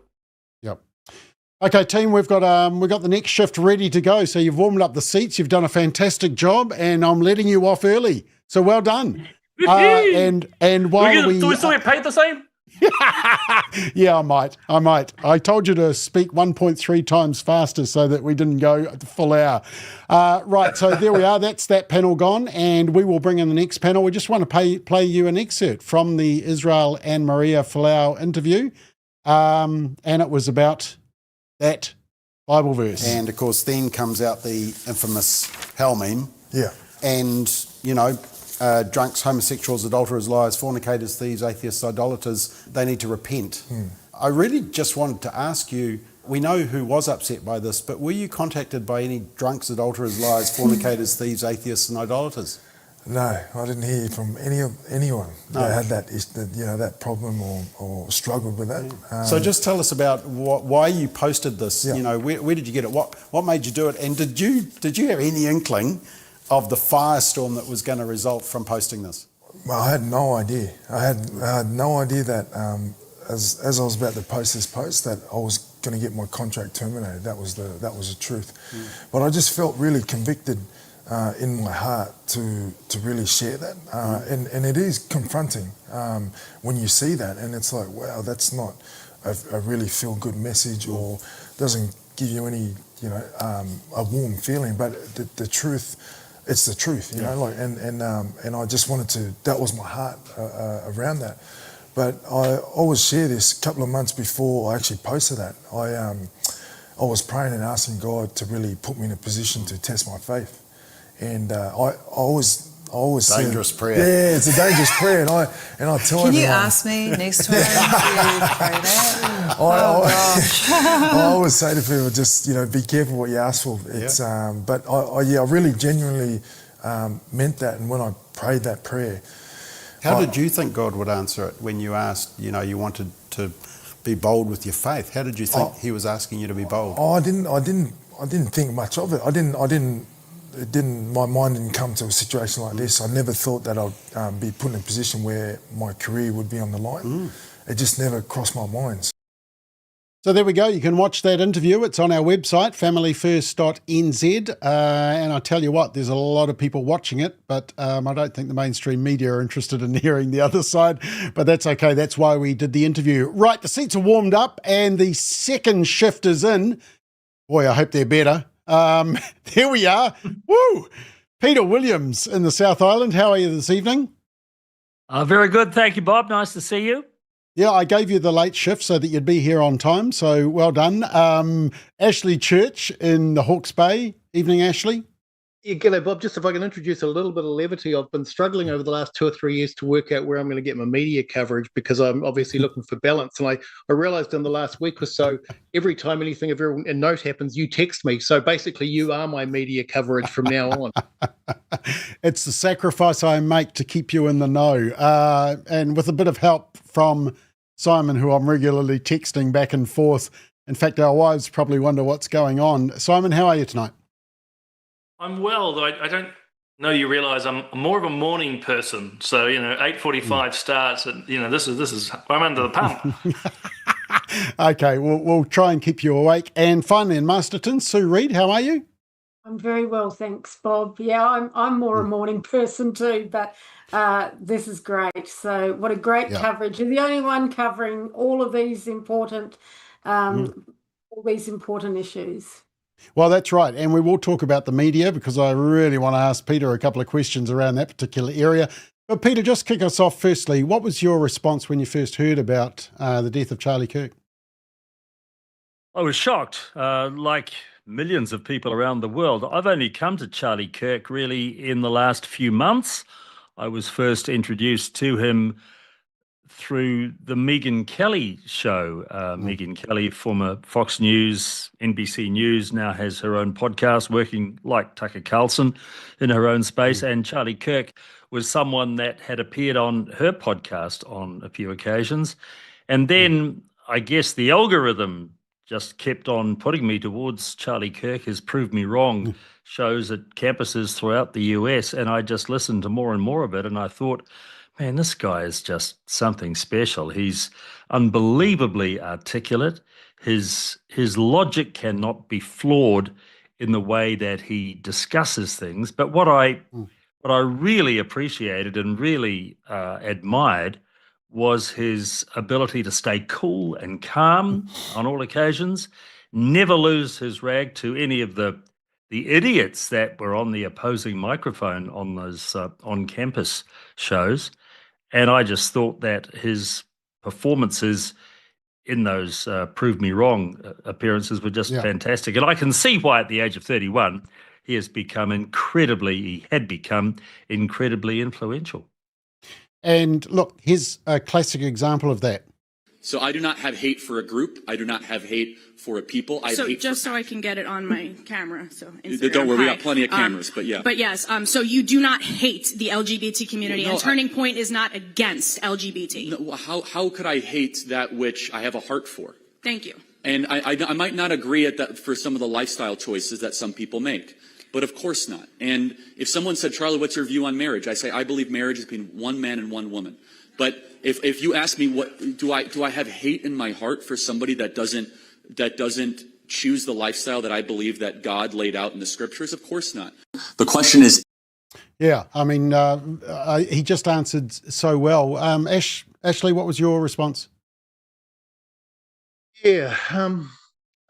Yep. Okay, team, we've got the next shift ready to go. So you've warmed up the seats. You've done a fantastic job, and I'm letting you off early. So well done. And while do we still get paid the same? Yeah, I might. I told you to speak 1.3 times faster so that we didn't go the full hour. Right, so there we are. That's that panel gone, and we will bring in the next panel. We just want to play you an excerpt from the Israel and Maria Folau interview, and it was about that Bible verse. And, of course, then comes out the infamous hell meme. Yeah. And, drunks, homosexuals, adulterers, liars, fornicators, thieves, atheists, idolaters, they need to repent. I really just wanted to ask you, we know who was upset by this, but were you contacted by any drunks, adulterers, liars, fornicators, thieves, atheists and idolaters? No, I didn't hear from anyone that had that problem or struggled with that. So just tell us about why you posted this. Yeah. Where did you get it? What made you do it? And did you have any inkling of the firestorm that was going to result from posting this? Well, I had no idea. I had no idea that as I was about to post this post that I was going to get my contract terminated. That was the truth. But I just felt really convicted in my heart to really share that. And it is confronting when you see that, and it's like, wow, that's not a really feel good message, or doesn't give you any a warm feeling. But the truth. It's the truth, and I just wanted to. That was my heart around that. But I always share this. A couple of months before I actually posted that, I was praying and asking God to really put me in a position to test my faith, and I always always said, dangerous prayer. Yeah, it's a dangerous prayer, and I tell Can you everyone, ask me next time to pray that? I always say to people, just be careful what you ask for. It's but I really genuinely meant that, and when I prayed that prayer. How did you think God would answer it when you asked? You wanted to be bold with your faith. How did you think He was asking you to be bold? I didn't think much of it. My mind didn't come to a situation like this. I never thought that I'd be put in a position where my career would be on the line. It just never crossed my mind. So there we go. You can watch that interview. It's on our website, familyfirst.nz. And I tell you what, there's a lot of people watching it, but I don't think the mainstream media are interested in hearing the other side. But that's okay. That's why we did the interview. Right, the seats are warmed up and the second shift is in. Boy, I hope they're better. There we are. Woo! Peter Williams in the South Island. How are you this evening? Very good. Thank you, Bob. Nice to see you. Yeah, I gave you the late shift so that you'd be here on time, so well done. Ashley Church in the Hawke's Bay. Evening, Ashley. Yeah, g'day, Bob. Just if I can introduce a little bit of levity, I've been struggling over the last 2 or 3 years to work out where I'm going to get my media coverage because I'm obviously looking for balance. And I realised in the last week or so, every time anything of a note happens, you text me. So basically, you are my media coverage from now on. It's the sacrifice I make to keep you in the know. And with a bit of help from Simon, who I'm regularly texting back and forth. In fact, our wives probably wonder what's going on. Simon, how are you tonight? I'm well, though I don't know you realise I'm more of a morning person. So, 8:45 starts and, this is I'm under the pump. Okay, we'll try and keep you awake. And finally in Masterton, Sue Reid, how are you? I'm very well, thanks, Bob. Yeah, I'm more a morning person too, but this is great. So what a great coverage. You're the only one covering all of these important issues. Well, that's right. And we will talk about the media because I really want to ask Peter a couple of questions around that particular area. But Peter, just kick us off firstly. What was your response when you first heard about the death of Charlie Kirk? I was shocked, like millions of people around the world. I've only come to Charlie Kirk really in the last few months. I was first introduced to him through the Megyn Kelly show. Megyn Kelly, former Fox News, NBC News, now has her own podcast, working like Tucker Carlson in her own space. And Charlie Kirk was someone that had appeared on her podcast on a few occasions. And then I guess the algorithm just kept on putting me towards Charlie Kirk, has proved me wrong, shows at campuses throughout the US. And I just listened to more and more of it. And I thought, man, this guy is just something special. He's unbelievably articulate. His logic cannot be flawed in the way that he discusses things. But what I really appreciated and really admired was his ability to stay cool and calm on all occasions, never lose his rag to any of the idiots that were on the opposing microphone on those on-campus shows. And I just thought that his performances in those Prove Me Wrong appearances were just fantastic. And I can see why at the age of 31, he had become incredibly influential. And look, here's a classic example of that. So I do not have hate for a group. I do not have hate for a people. I have hate so I can get it on my camera. So don't worry, we got plenty of cameras, but yeah. But yes, so you do not hate the LGBT community, and Turning Point is not against LGBT. No, how could I hate that which I have a heart for? Thank you. And I might not agree at that for some of the lifestyle choices that some people make. But of course not. And if someone said, Charlie, what's your view on marriage? I say, I believe marriage is between one man and one woman. But if you ask me, what do I have hate in my heart for somebody that doesn't choose the lifestyle that I believe that God laid out in the scriptures? Of course not. The question is, yeah, I mean, he just answered so well. Ashley, what was your response? Yeah,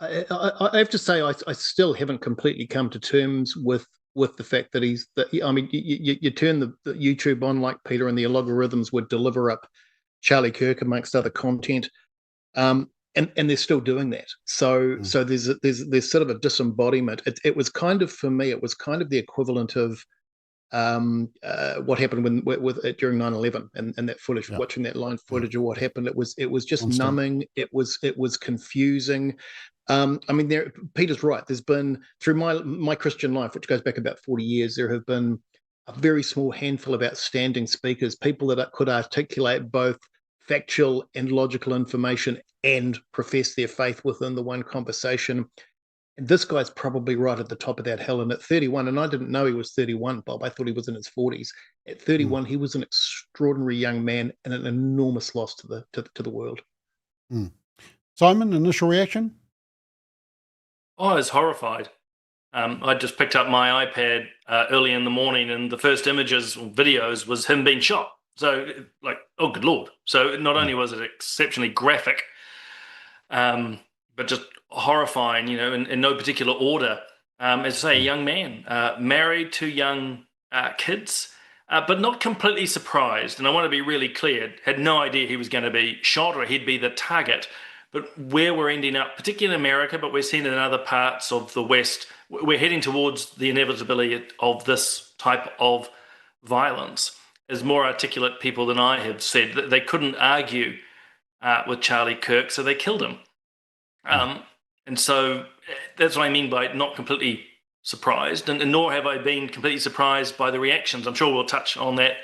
I have to say, I still haven't completely come to terms with the fact that you turn the YouTube on like Peter, and the algorithms would deliver up Charlie Kirk amongst other content, and they're still doing that. So there's sort of a disembodiment. It was kind of, for me, it was kind of the equivalent of what happened during 9/11 and that footage, watching that line footage of what happened. It was just numbing. It was confusing. Peter's right. There's been, through my Christian life, which goes back about 40 years, there have been a very small handful of outstanding speakers, people that could articulate both factual and logical information and profess their faith within the one conversation. And this guy's probably right at the top of that hill. And at 31, and I didn't know he was 31, Bob, I thought he was in his 40s. At 31, he was an extraordinary young man and an enormous loss to the world. Simon, initial reaction? I was horrified. I just picked up my iPad early in the morning, and the first images or videos was him being shot. So, oh, good Lord. So not only was it exceptionally graphic, but just horrifying, in no particular order. As I say, a young man, married, 2 young kids, but not completely surprised. And I want to be really clear, had no idea he was going to be shot or he'd be the target. But where we're ending up, particularly in America, but we're seeing it in other parts of the West, we're heading towards the inevitability of this type of violence. As more articulate people than I have said that they couldn't argue with Charlie Kirk, so they killed him. And so that's what I mean by not completely surprised, and nor have I been completely surprised by the reactions. I'm sure we'll touch on that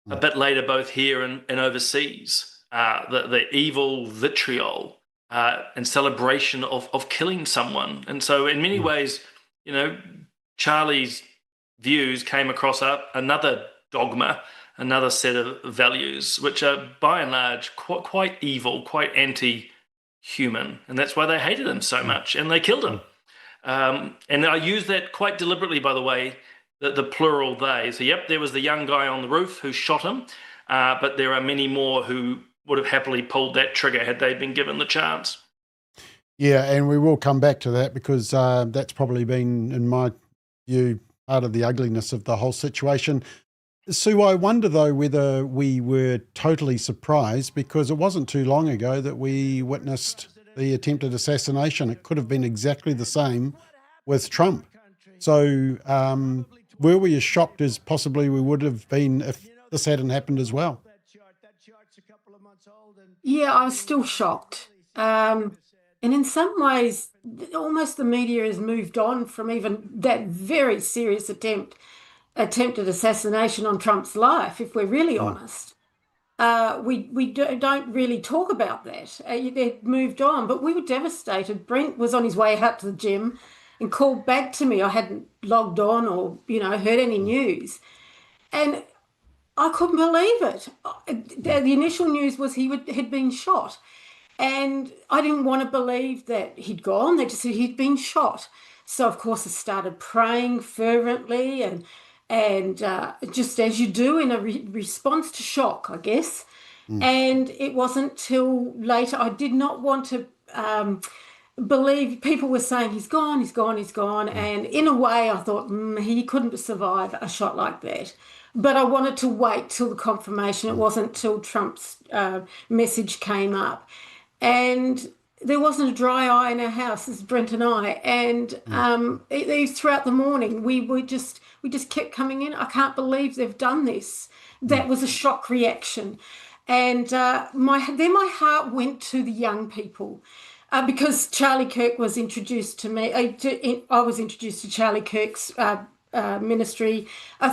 a bit later, both here and overseas. The evil vitriol and celebration of killing someone. And so in many ways, Charlie's views came across another dogma, another set of values, which are by and large quite evil, quite anti-human. And that's why they hated him so much, and they killed him. And I use that quite deliberately, by the way, the plural they. So, there was the young guy on the roof who shot him, but there are many more who would have happily pulled that trigger had they been given the chance. Yeah, and we will come back to that because that's probably been, in my view, part of the ugliness of the whole situation. Sue, I wonder, though, whether we were totally surprised, because it wasn't too long ago that we witnessed the attempted assassination. It could have been exactly the same with Trump. So were we as shocked as possibly we would have been if this hadn't happened as well? Yeah, I was still shocked. And in some ways, almost the media has moved on from even that very serious attempted assassination on Trump's life, if we're really honest. We don't really talk about that. It moved on, but we were devastated. Brent was on his way out to the gym and called back to me. I hadn't logged on or, heard any news. And I couldn't believe it. The initial news was he had been shot. And I didn't want to believe that he'd gone. They just said he'd been shot. So, of course, I started praying fervently and just as you do in a response to shock, I guess. And it wasn't till later. I did not want to believe. People were saying he's gone. And in a way, I thought he couldn't survive a shot like that. But I wanted to wait till the confirmation. It wasn't till Trump's message came up. And there wasn't a dry eye in our house, as Brent and I. And it was throughout the morning. We just kept coming in. I can't believe they've done this. That was a shock reaction. And then my heart went to the young people. Because Charlie Kirk was introduced to me. I was introduced to Charlie Kirk's ministry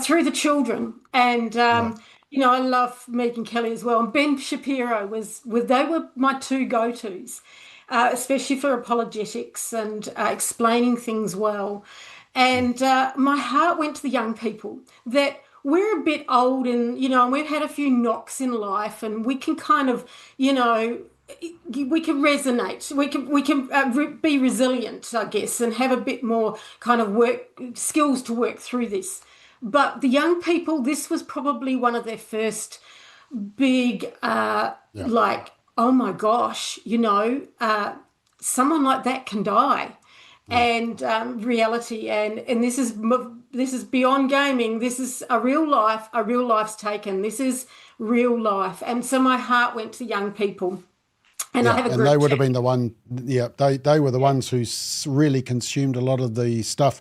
through the children. And, I love Megyn Kelly as well. And Ben Shapiro they were my 2 go-tos, especially for apologetics and explaining things well. And my heart went to the young people that we're a bit old and, we've had a few knocks in life and we can kind of, we can resonate. We can be resilient, I guess, and have a bit more kind of skills to work through this. But the young people, this was probably one of their first big, oh my gosh, someone like that can die, and reality, and this is beyond gaming. This is a real life. A real life's taken. This is real life, and so my heart went to young people. And I have a group. And they would have been the one. Yeah, they were the ones who really consumed a lot of the stuff.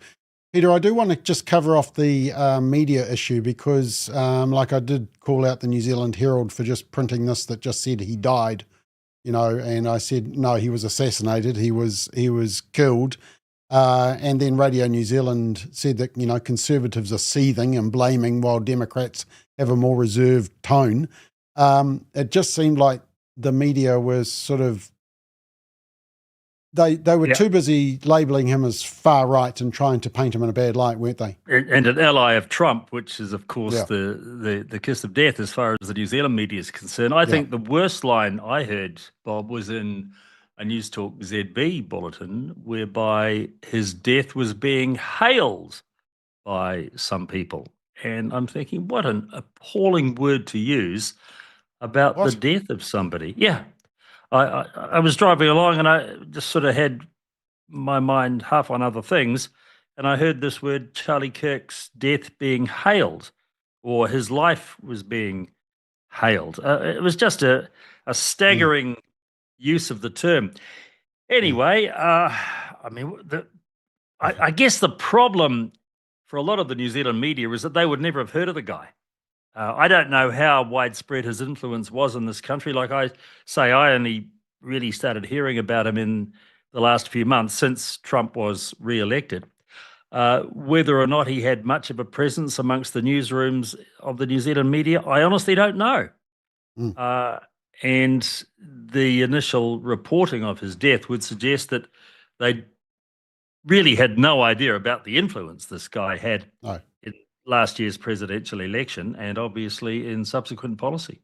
Peter, I do want to just cover off the media issue because, like, I did call out the New Zealand Herald for just printing this that just said he died, and I said no, he was assassinated, he was killed, and then Radio New Zealand said that Conservatives are seething and blaming while Democrats have a more reserved tone. It just seemed like the media was sort of. They were too busy labelling him as far right and trying to paint him in a bad light, weren't they? And an ally of Trump, which is, of course, the kiss of death as far as the New Zealand media is concerned. I think the worst line I heard, Bob, was in a News Talk ZB bulletin whereby his death was being hailed by some people. And I'm thinking, what an appalling word to use about the death of somebody. Yeah. I was driving along and I just sort of had my mind half on other things, and I heard this word, Charlie Kirk's death being hailed, or his life was being hailed. It was just a staggering use of the term. Anyway, I guess the problem for a lot of the New Zealand media is that they would never have heard of the guy. I don't know how widespread his influence was in this country. Like I say, I only really started hearing about him in the last few months since Trump was re-elected. Whether or not he had much of a presence amongst the newsrooms of the New Zealand media, I honestly don't know. And the initial reporting of his death would suggest that they really had no idea about the influence this guy had in last year's presidential election and obviously in subsequent policy.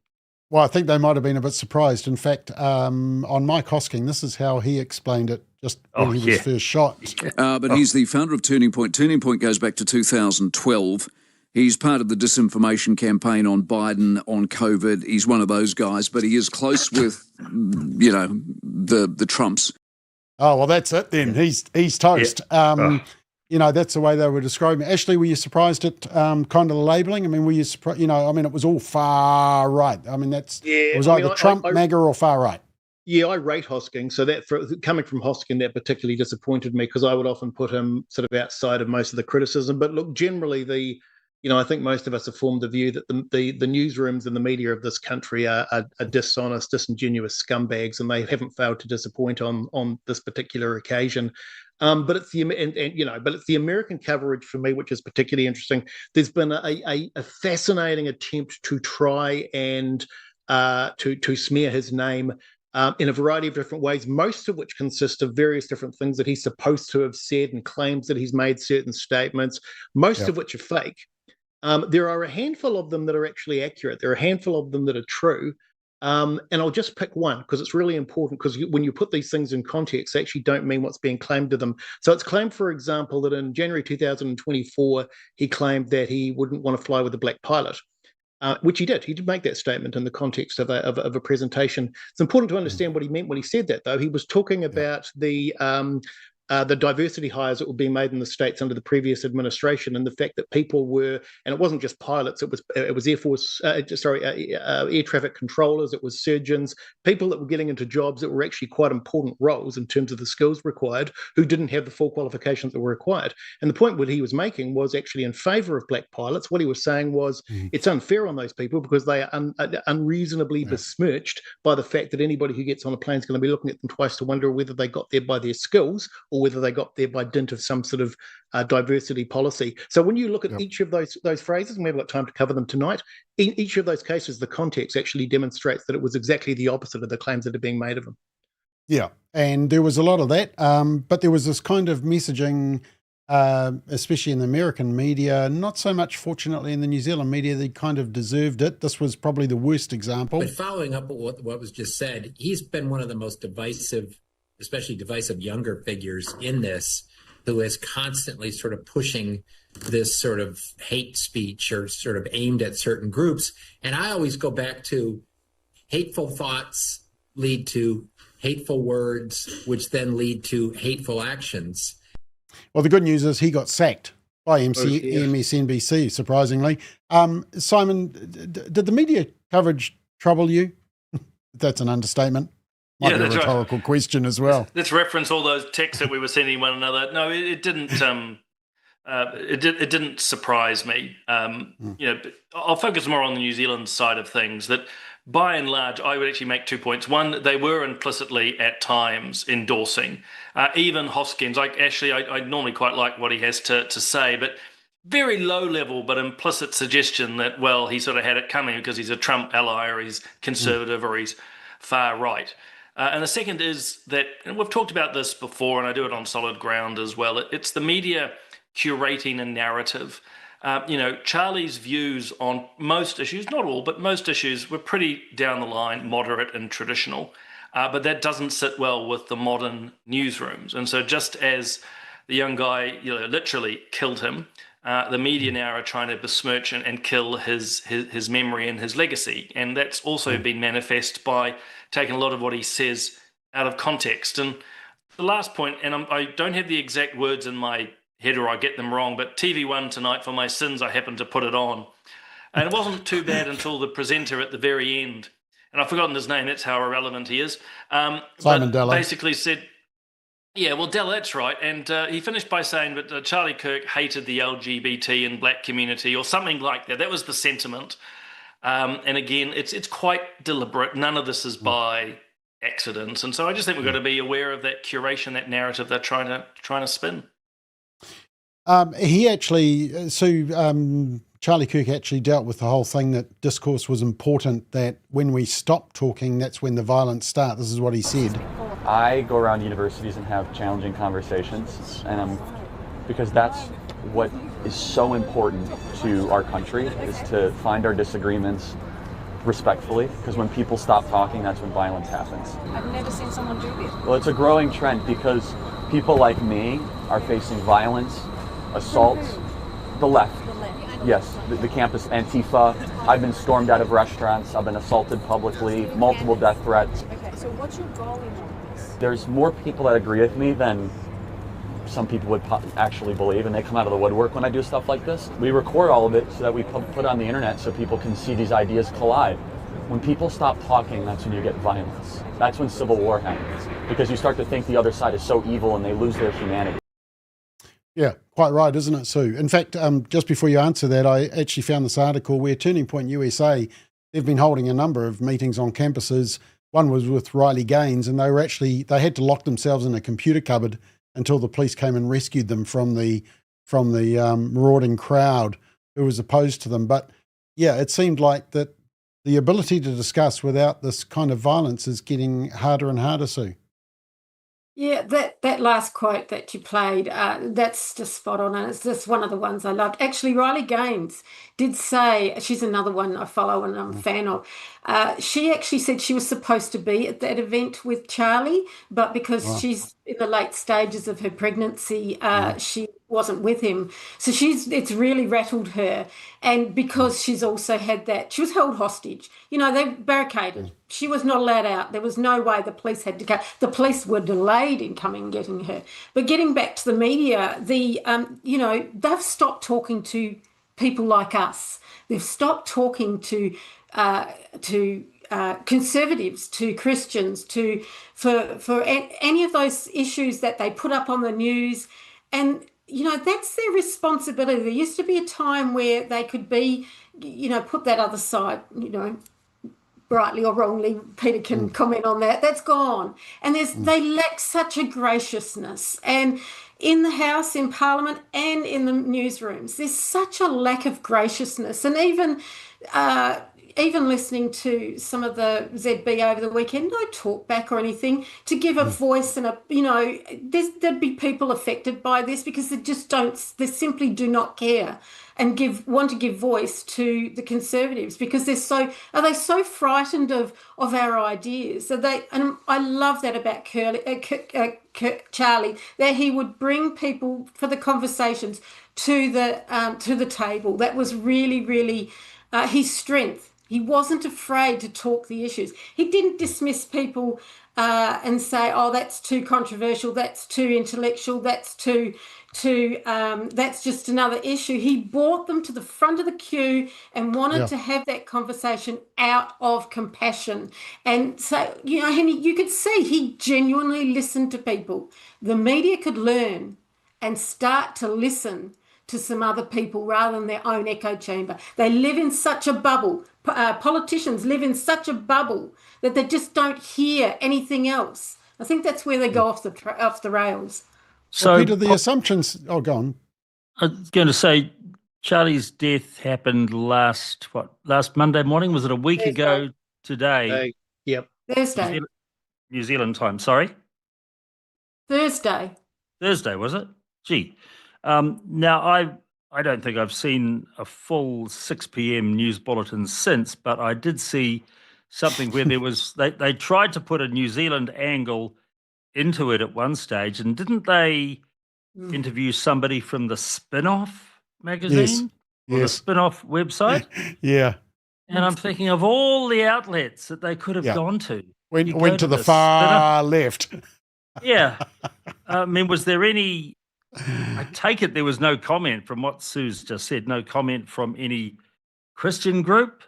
Well, I think they might have been a bit surprised. In fact, on Mike Hosking, this is how he explained it just when he was first shot. But he's the founder of Turning Point. Turning Point goes back to 2012. He's part of the disinformation campaign on Biden, on COVID. He's one of those guys, but he is close with, the Trumps. Oh, well, that's it then. He's toast. That's the way they were describing it. Ashley, were you surprised at kind of the labelling? I mean, were you surprised? It was all far right. I mean, it was either Trump, MAGA, or far right. Yeah, I rate Hosking. So coming from Hosking, that particularly disappointed me because I would often put him sort of outside of most of the criticism. But look, generally I think most of us have formed the view that the newsrooms and the media of this country are dishonest, disingenuous scumbags, and they haven't failed to disappoint on this particular occasion. But it's the American coverage for me, which is particularly interesting. There's been a fascinating attempt to try and to smear his name in a variety of different ways, most of which consist of various different things that he's supposed to have said and claims that he's made certain statements, most of which are fake. There are a handful of them that are actually accurate. There are a handful of them that are true. And I'll just pick one because it's really important because when you put these things in context, they actually don't mean what's being claimed to them. So it's claimed, for example, that in January 2024, he claimed that he wouldn't want to fly with a black pilot, which he did. He did make that statement in the context of a presentation. It's important to understand what he meant when he said that, though. He was talking about the diversity hires that were being made in the States under the previous administration, and the fact that people were, and it wasn't just pilots, it was Air Force, air traffic controllers, it was surgeons, people that were getting into jobs that were actually quite important roles in terms of the skills required, who didn't have the full qualifications that were required. And the point that he was making was actually in favour of black pilots. What he was saying was it's unfair on those people because they are unreasonably besmirched by the fact that anybody who gets on a plane is going to be looking at them twice to wonder whether they got there by their skills or whether they got there by dint of some sort of diversity policy. So when you look at each of those phrases, and we haven't got time to cover them tonight, in each of those cases, the context actually demonstrates that it was exactly the opposite of the claims that are being made of them. Yeah, and there was a lot of that, but there was this kind of messaging, especially in the American media, not so much, fortunately, in the New Zealand media. They kind of deserved it. This was probably the worst example. But following up on what was just said, he's been one of the most divisive, especially divisive younger figures in this, who is constantly sort of pushing this sort of hate speech or sort of aimed at certain groups. And I always go back to hateful thoughts lead to hateful words, which then lead to hateful actions. Well, the good news is he got sacked by MSNBC, surprisingly. Simon, did the media coverage trouble you? That's an understatement. Might be a rhetorical question as well. Let's reference all those texts that we were sending one another. No, it didn't. it didn't surprise me. I'll focus more on the New Zealand side of things. That by and large, I would actually make 2 points. One, they were implicitly at times endorsing. Even Hoskins, I normally quite like what he has to say, but very low level but implicit suggestion that, well, he sort of had it coming because he's a Trump ally or he's conservative or he's far right. And the second is that, and we've talked about this before, and I do it on solid ground as well, it's the media curating a narrative. Charlie's views on most issues, not all, but most issues, were pretty down the line, moderate and traditional. But that doesn't sit well with the modern newsrooms. And so just as the young guy literally killed him, the media now are trying to besmirch and kill his memory and his legacy. And that's also been manifest by taking a lot of what he says out of context. And the last point, and I don't have the exact words in my head or I get them wrong, but TV1 tonight, for my sins, I happened to put it on. And it wasn't too bad until the presenter at the very end, and I've forgotten his name, that's how irrelevant he is, Simon Della. Basically said, yeah, well, Della, that's right. And he finished by saying that Charlie Kirk hated the LGBT and black community or something like that. That was the sentiment. And again, it's quite deliberate. None of this is by accident. And so I just think we've got to be aware of that curation, that narrative they're trying to spin. He actually, Charlie Kirk actually dealt with the whole thing that discourse was important, that when we stop talking, that's when the violence starts. This is what he said. I go around universities and have challenging conversations, and because that's what is so important to our country, is to find our disagreements respectfully, because when people stop talking, that's when violence happens. I've never seen someone do this. Well, it's a growing trend because people like me are facing violence, assault, the left. Yes, the campus Antifa. I've been stormed out of restaurants. I've been assaulted publicly, multiple death threats. Okay, so what's your goal in all this? There's more people that agree with me than some people would actually believe, and they come out of the woodwork when I do stuff like this. We record all of it so that we put on the internet so people can see these ideas collide. When people stop talking, that's when you get violence. That's when civil war happens, because you start to think the other side is so evil and they lose their humanity. Yeah, quite right, isn't it, Sue? In fact, just before you answer that, I actually found this article where Turning Point USA, they've been holding a number of meetings on campuses. One was with Riley Gaines, and they had to lock themselves in a computer cupboard until the police came and rescued them from the marauding crowd who was opposed to them. But yeah, it seemed like that the ability to discuss without this kind of violence is getting harder and harder, Sue. Yeah, that last quote that you played, that's just spot on, and it's just one of the ones I loved. Actually, Riley Gaines did say, she's another one I follow and I'm a fan of, she actually said she was supposed to be at that event with Charlie, but because she's in the late stages of her pregnancy, she wasn't with him. So it's really rattled her. And because she's also had that, she was held hostage. They barricaded. She was not allowed out. There was no way the police had to go. The police were delayed in coming and getting her. But getting back to the media, they've stopped talking to people like us. They've stopped talking to conservatives, to Christians, for any of those issues that they put up on the news. And that's their responsibility. There used to be a time where they could be, put that other side, rightly or wrongly, Peter can comment on that. That's gone. And they lack such a graciousness. And in the House, in Parliament, and in the newsrooms, there's such a lack of graciousness. And even listening to some of the ZB over the weekend, no talk back or anything to give a voice and there'd be people affected by this because they simply do not care and want to give voice to the Conservatives because are they so frightened of our ideas? And I love that about Charlie, that he would bring people for the conversations to the table. That was really, really his strength. He wasn't afraid to talk the issues. He didn't dismiss people and say, "Oh, that's too controversial. That's too intellectual. That's that's just another issue." He brought them to the front of the queue and wanted to have that conversation out of compassion. And so, you could see he genuinely listened to people. The media could learn and start to listen to some other people rather than their own echo chamber. They live in such a bubble. Politicians live in such a bubble that they just don't hear anything else. I think that's where they go off the rails. So, well, Peter, the assumptions. Oh, go on. I was going to say, Charlie's death happened last Monday morning? Was it a week ago today? Yep. Thursday. New Zealand time. Sorry. Thursday, was it? Gee. Now I don't think I've seen a full 6 p.m. news bulletin since, but I did see something where there was they tried to put a New Zealand angle into it at one stage, and didn't they interview somebody from the Spin-Off magazine? Or the Spin-Off website? Yeah. And I'm thinking of all the outlets that they could have gone to. Went to the far left. Yeah. I mean, was there any... I take it there was no comment from what Sue's just said, no comment from any Christian group,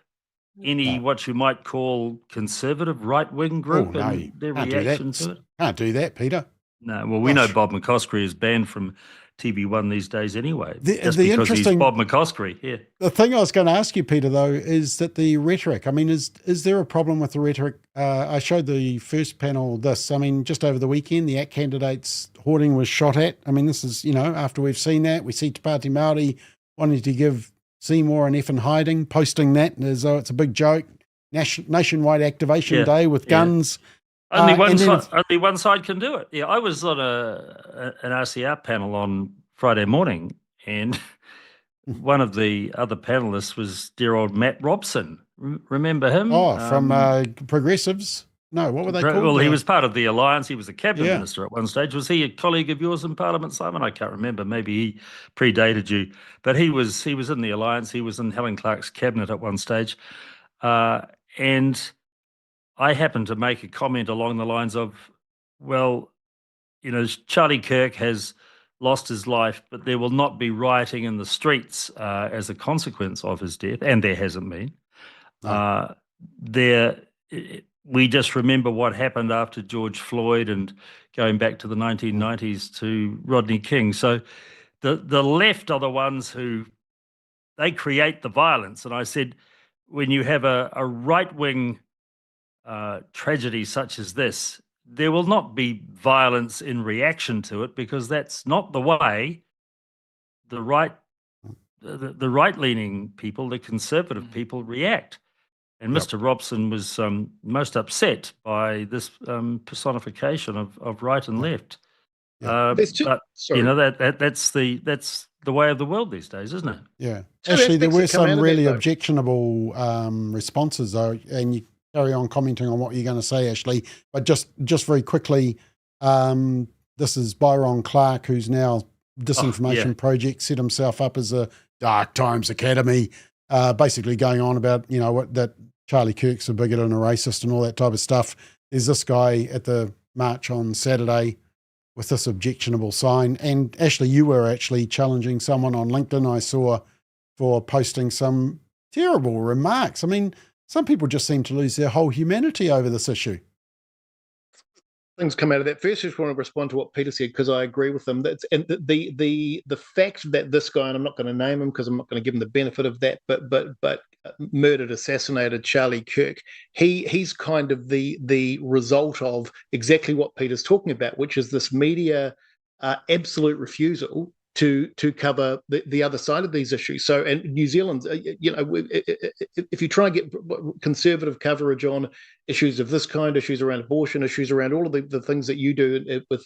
any what you might call conservative right-wing group, and their reaction to it? Can't do that, Peter. No, well, we know Bob McCoskrie is banned from TV1 these days anyway, just the because he's interesting- Bob McCoskrie, yeah. The thing I was going to ask you, Peter, though, is that the rhetoric. I mean, is there a problem with the rhetoric? I showed the first panel this. I mean, just over the weekend, the ACT candidates' hoarding was shot at. I mean, this is, after we've seen that, we see Te Pāti Māori wanting to give Seymour an F in hiding, posting that as though it's a big joke. Nationwide activation day with guns. Only one side can do it. Yeah, I was on an RCR panel on Friday morning, and one of the other panelists was dear old Matt Robson. Remember him? Oh, from Progressives? No, what were they called? Well, he was part of the Alliance. He was a cabinet minister at one stage. Was he a colleague of yours in Parliament, Simon? I can't remember. Maybe he predated you. But he was in the Alliance. He was in Helen Clark's cabinet at one stage. And I happened to make a comment along the lines of, well, Charlie Kirk has lost his life, but there will not be rioting in the streets as a consequence of his death, and there hasn't been. No. We just remember what happened after George Floyd and going back to the 1990s to Rodney King. So the left are the ones who, they create the violence. And I said, when you have a right-wing tragedy such as this, there will not be violence in reaction to it, because that's not the way the right-leaning people, the conservative people, react. And Mr. Robson was most upset by this personification of right and left. That's the way of the world these days, isn't it? Yeah. Actually, there were some really objectionable responses, though, and you carry on commenting on what you're going to say, Ashley. But just very quickly, this is Byron Clark, who's now Disinformation Project, set himself up as a Dark Times Academy, basically going on about, that Charlie Kirk's a bigot and a racist and all that type of stuff. There's this guy at the march on Saturday with this objectionable sign. And Ashley, you were actually challenging someone on LinkedIn, I saw, for posting some terrible remarks. I mean, some people just seem to lose their whole humanity over this issue. Things come out of that. First, I just want to respond to what Peter said, because I agree with him. And the fact that this guy, and I'm not going to name him because I'm not going to give him the benefit of that, but murdered, assassinated Charlie Kirk, he's kind of the result of exactly what Peter's talking about, which is this media absolute refusal to cover the other side of these issues. So, and New Zealand, if you try and get conservative coverage on issues of this kind, issues around abortion, issues around all of the things that you do with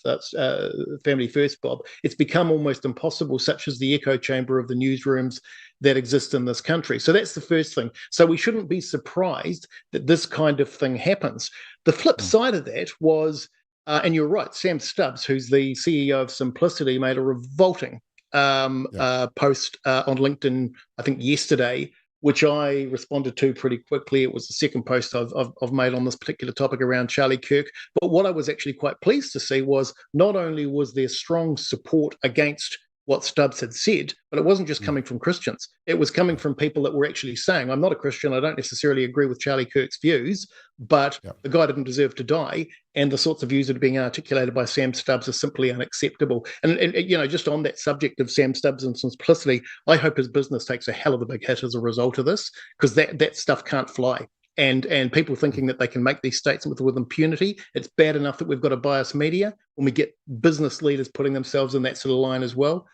Family First, Bob, it's become almost impossible, such as the echo chamber of the newsrooms that exist in this country. So that's the first thing. So we shouldn't be surprised that this kind of thing happens. The flip side of that was, and you're right, Sam Stubbs, who's the CEO of Simplicity, made a revolting post on LinkedIn, I think yesterday, which I responded to pretty quickly. It was the second post I've made on this particular topic around Charlie Kirk. But what I was actually quite pleased to see was not only was there strong support against what Stubbs had said, but it wasn't just coming from Christians. It was coming from people that were actually saying, I'm not a Christian, I don't necessarily agree with Charlie Kirk's views, but the guy didn't deserve to die, and the sorts of views that are being articulated by Sam Stubbs are simply unacceptable. And you know, just on that subject of Sam Stubbs and simplicity, I hope his business takes a hell of a big hit as a result of this, because that stuff can't fly. And people thinking that they can make these statements with impunity. It's bad enough that we've got a biased media. When we get business leaders putting themselves in that sort of line as well,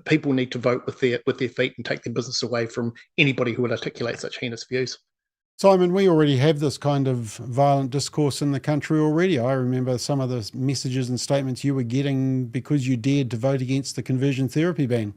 people need to vote with their feet and take their business away from anybody who would articulate such heinous views. Simon, we already have this kind of violent discourse in the country already. I remember some of the messages and statements you were getting because you dared to vote against the conversion therapy ban.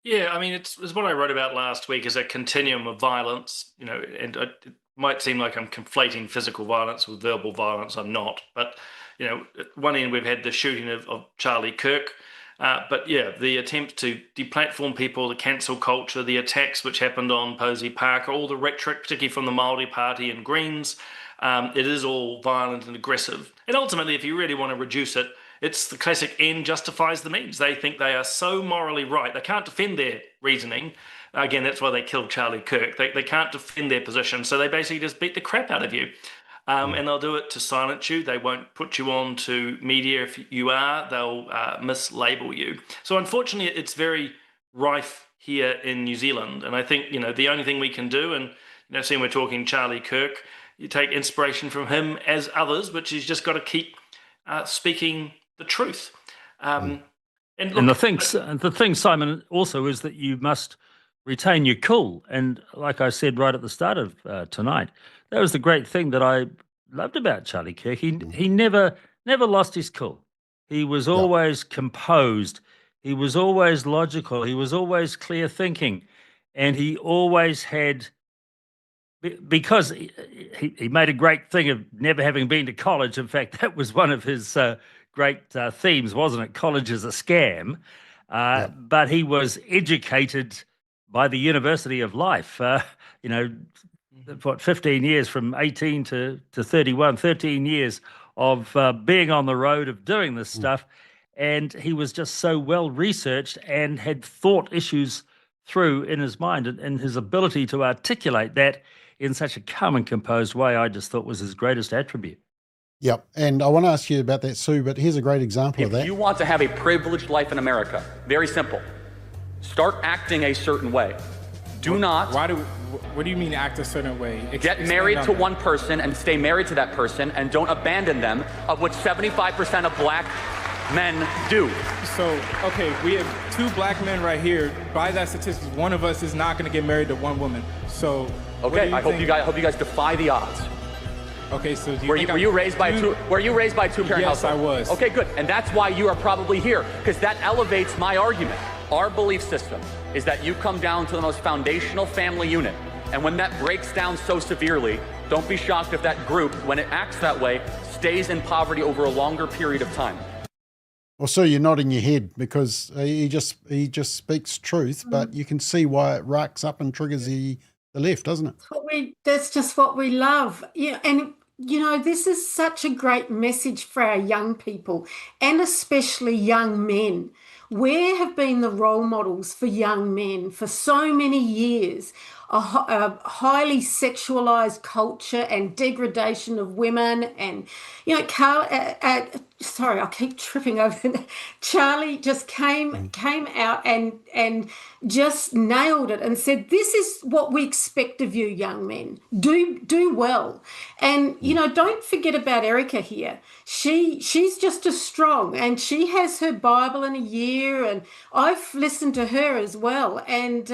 Yeah, I mean, it's what I wrote about last week is a continuum of violence, you know, and it might seem like I'm conflating physical violence with verbal violence. I'm not. But, you know, at one end, we've had the shooting of Charlie Kirk. But yeah, the attempt to deplatform people, the cancel culture, the attacks which happened on Posey Park, all the rhetoric, particularly from the Māori Party and Greens, it is all violent and aggressive. And ultimately, if you really want to reduce it, it's the classic end justifies the means. They think they are so morally right. They can't defend their reasoning. Again, that's why they killed Charlie Kirk. They can't defend their position. So they basically just beat the crap out of you. And they'll do it to silence you. They won't put you on to media if you are. They'll mislabel you. So unfortunately, it's very rife here in New Zealand. And I think, you know, the only thing we can do, and, you know, seeing we're talking Charlie Kirk, you take inspiration from him as others, which is just got to keep speaking the truth. And the thing, Simon, also is that you must retain your cool. And like I said right at the start of tonight, that was the great thing that I loved about Charlie Kirk. He never lost his cool. He was always composed. He was always logical. He was always clear thinking, and he always had. Because he made a great thing of never having been to college. In fact, that was one of his great themes, wasn't it? College is a scam. But he was educated by the University of Life. You know, 15 years from 18 to 31, 13 years of being on the road of doing this stuff. And he was just so well researched and had thought issues through in his mind, and his ability to articulate that in such a calm and composed way, I just thought was his greatest attribute. Yep, and I want to ask you about that, Sue, but here's a great example of that. If you want to have a privileged life in America, very simple. Start acting a certain way. Do not. What do you mean act a certain way? Get married to one person and stay married to that person, and don't abandon them, of which 75% of black men do. So, okay, we have 2 black men right here. By that statistics, one of us is not going to get married to one woman. So, okay, I hope you guys defy the odds. Okay, so were you raised by a two-parent household? Yes, I was. Okay, good, and that's why you are probably here, because that elevates my argument. Our belief system is that you come down to the most foundational family unit, and when that breaks down so severely, don't be shocked if that group, when it acts that way, stays in poverty over a longer period of time. Well, Sue, you're nodding your head because he just speaks truth, but you can see why it racks up and triggers the left, doesn't it? That's just what we love. Yeah, and you know, this is such a great message for our young people, and especially young men. Where have been the role models for young men for so many years? A highly sexualized culture and degradation of women, and you know, sorry, I keep tripping over. Charlie just came out and just nailed it and said, "This is what we expect of you, young men. Do well." And you know, don't forget about Erica here. She's just as strong, and she has her Bible in a year, and I've listened to her as well, and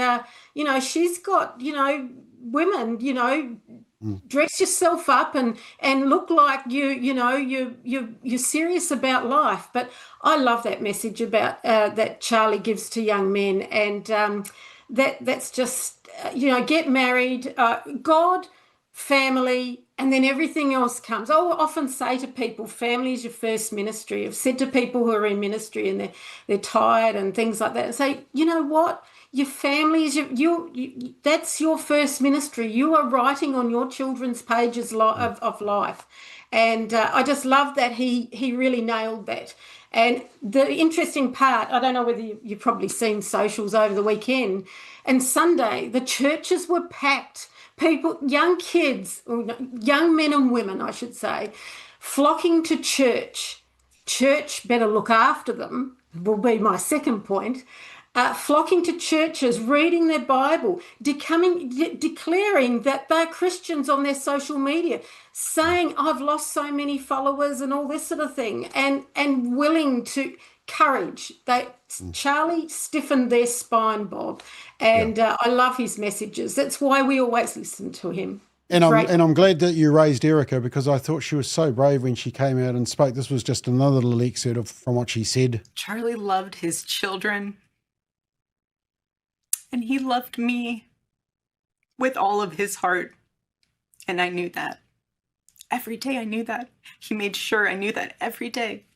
you know, she's got, you know, women, you know, dress yourself up and look like you're serious about life. But I love that message about that Charlie gives to young men, and that's just you know, get married, God, family, and then everything else comes. I often say to people, family is your first ministry. I've said to people who are in ministry and they're tired and things like that, and say, you know what? Your family is that's your first ministry. You are writing on your children's pages of life. And I just love that he really nailed that. And the interesting part, I don't know whether you've probably seen socials over the weekend, and Sunday, the churches were packed. People, young kids, or young men and women, I should say, flocking to church. Church better look after them, will be my second point. Flocking to churches, reading their Bible, declaring that they're Christians on their social media, saying, I've lost so many followers and all this sort of thing, and willing to courage. Charlie stiffened their spine, Bob, and I love his messages. That's why we always listen to him. And I'm glad that you raised Erica, because I thought she was so brave when she came out and spoke. This was just another little excerpt from what she said. Charlie loved his children. And he loved me with all of his heart. And I knew that. Every day I knew that. He made sure I knew that every day.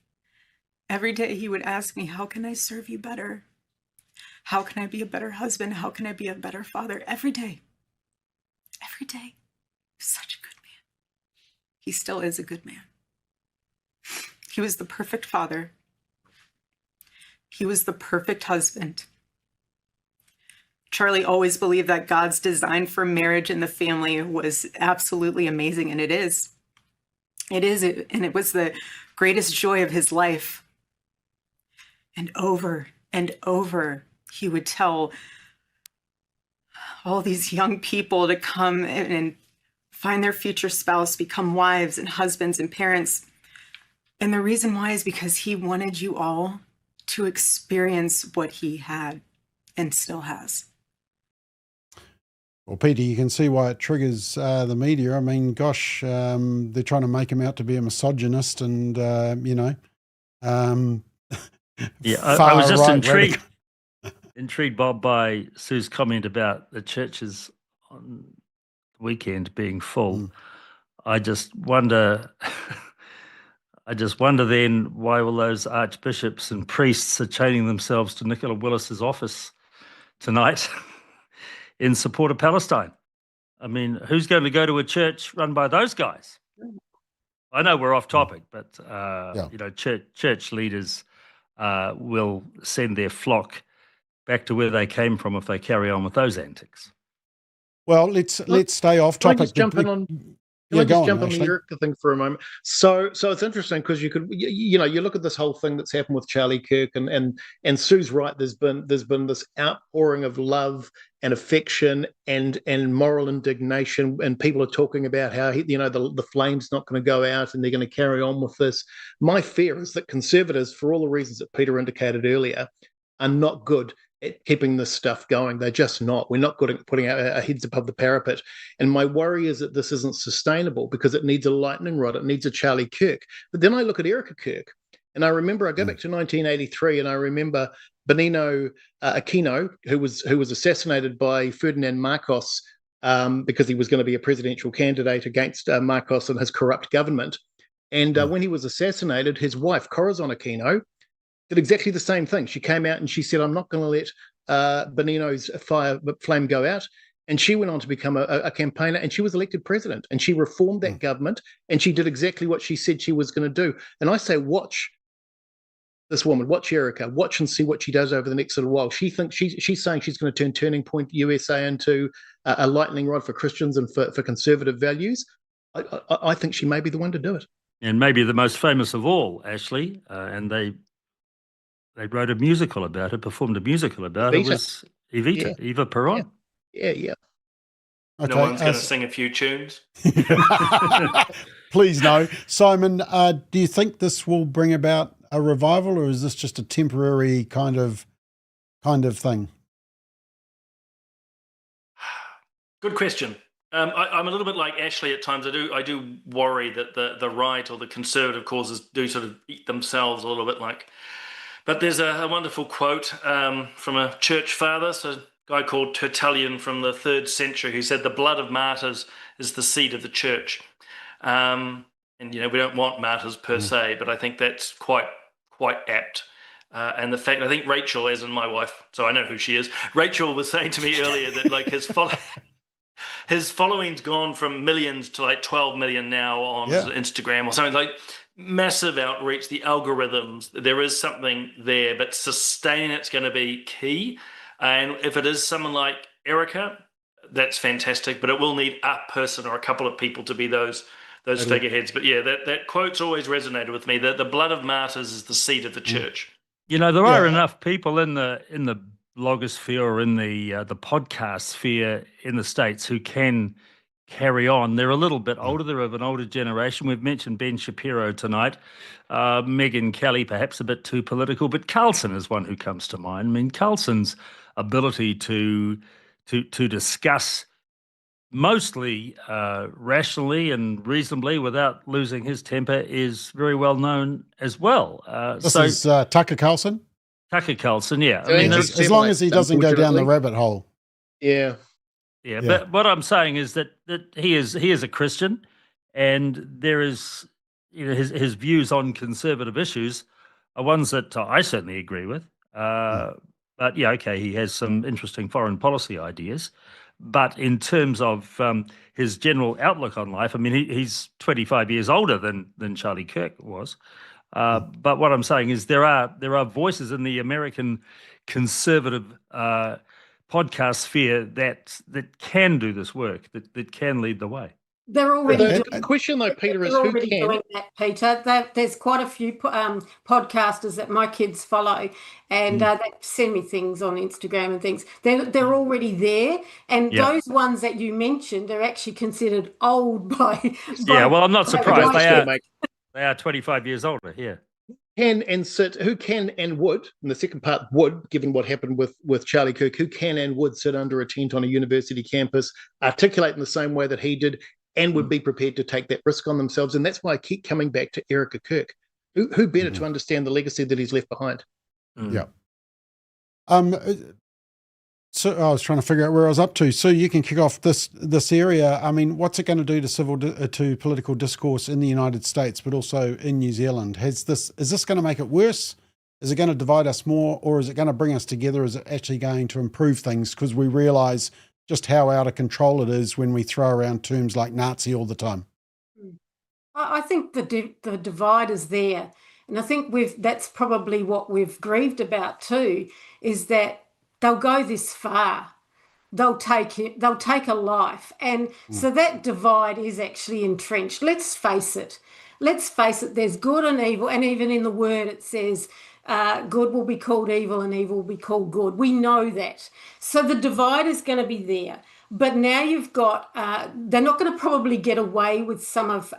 Every day he would ask me, how can I serve you better? How can I be a better husband? How can I be a better father? Every day. Every day. Such a good man. He still is a good man. He was the perfect father. He was the perfect husband. Charlie always believed that God's design for marriage and the family was absolutely amazing, and it is. It is, and it was the greatest joy of his life. And over, he would tell all these young people to come and find their future spouse, become wives and husbands and parents. And the reason why is because he wanted you all to experience what he had and still has. Well, Peter, you can see why it triggers the media. I mean, gosh, they're trying to make him out to be a misogynist and, yeah, I was just intrigued, Bob, by Sue's comment about the churches on the weekend being full. I just wonder then why all those archbishops and priests are chaining themselves to Nicola Willis's office tonight in support of Palestine. I mean, who's going to go to a church run by those guys? I know we're off topic, but church leaders will send their flock back to where they came from if they carry on with those antics. Well, let's stay off topic. Can I just jump on the Erica thing for a moment? So it's interesting because you could, you look at this whole thing that's happened with Charlie Kirk, and Sue's right. There's been this outpouring of love and affection and moral indignation, and people are talking about how the flame's not going to go out and they're going to carry on with this. My fear is that conservatives, for all the reasons that Peter indicated earlier, are not good at keeping this stuff going. They're just not. We're not good at putting our heads above the parapet. And my worry is that this isn't sustainable because it needs a lightning rod. It needs a Charlie Kirk. But then I look at Erica Kirk, and I go back to 1983, and I remember Benigno Aquino, who was assassinated by Ferdinand Marcos because he was going to be a presidential candidate against Marcos and his corrupt government. And when he was assassinated, his wife, Corazon Aquino, did exactly the same thing. She came out and she said, I'm not going to let Benigno's flame go out. And she went on to become a campaigner, and she was elected president, and she reformed that government, and she did exactly what she said she was going to do. And I say, watch this woman, watch Erica, watch and see what she does over the next little while. She thinks she's saying she's going to turn Turning Point USA into a lightning rod for Christians and for conservative values. I think she may be the one to do it. And maybe the most famous of all, Ashley, and they wrote a musical about it, performed a musical about it, was Evita, Eva Peron. Yeah. Okay, no one's going to sing a few tunes. Please no. Simon, do you think this will bring about a revival, or is this just a temporary kind of thing? Good question. I'm a little bit like Ashley at times. I do worry that the right or the conservative causes do sort of eat themselves a little bit like. But there's a wonderful quote from a church father, so a guy called Tertullian from the 3rd century, who said, the blood of martyrs is the seed of the church. And, we don't want martyrs per se, but I think that's quite apt. And the fact, I think Rachel, as in my wife, so I know who she is, Rachel was saying to me earlier that like his following's gone from millions to like 12 million now on Instagram or something. Like massive outreach, the algorithms, there is something there, but sustain it's going to be key. And if it is someone like Erica, that's fantastic, but it will need a person or a couple of people to be those figureheads. But yeah, that quote's always resonated with me, that the blood of martyrs is the seed of the church. You know, there are enough people in the blogosphere or in the podcast sphere in the States who can carry on. They're a little bit older. They're of an older generation. We've mentioned Ben Shapiro tonight. Megyn Kelly, perhaps a bit too political, but Carlson is one who comes to mind. I mean, Carlson's ability to discuss mostly rationally and reasonably without losing his temper is very well known as well. This is Tucker Carlson? Tucker Carlson, yeah. So I mean, as long as he doesn't go down the rabbit hole. Yeah. Yeah, but what I'm saying is that he is a Christian, and there is, you know, his views on conservative issues are ones that I certainly agree with. But yeah, okay, he has some interesting foreign policy ideas. But in terms of his general outlook on life, I mean, he's 25 years older than Charlie Kirk was. But what I'm saying is there are voices in the American conservative podcast sphere that can do this work, that can lead the way. They're already The question, though, Peter, is they're who already can? doing that, Peter. There's quite a few podcasters that my kids follow, and they send me things on Instagram and things. They're already there, and those ones that you mentioned are actually considered old by Yeah, well, I'm not surprised. by- They are 25 years older. Yeah. Who can and would, and the second part would, given what happened with Charlie Kirk, who can and would sit under a tent on a university campus, articulate in the same way that he did, and would be prepared to take that risk on themselves. And that's why I keep coming back to Erica Kirk. Who better to understand the legacy that he's left behind? Yeah. So I was trying to figure out where I was up to. So you can kick off this area. I mean, what's it going to do to political discourse in the United States, but also in New Zealand? Is this going to make it worse? Is it going to divide us more, or is it going to bring us together? Is it actually going to improve things? Because we realise just how out of control it is when we throw around terms like Nazi all the time. I think the divide is there, and I think that's probably what we've grieved about too, is that they'll go this far. They'll take a life, and so that divide is actually entrenched. Let's face it. There's good and evil, and even in the word it says good will be called evil and evil will be called good. We know that. So the divide is going to be there. But now you've got, they're not going to probably get away with some of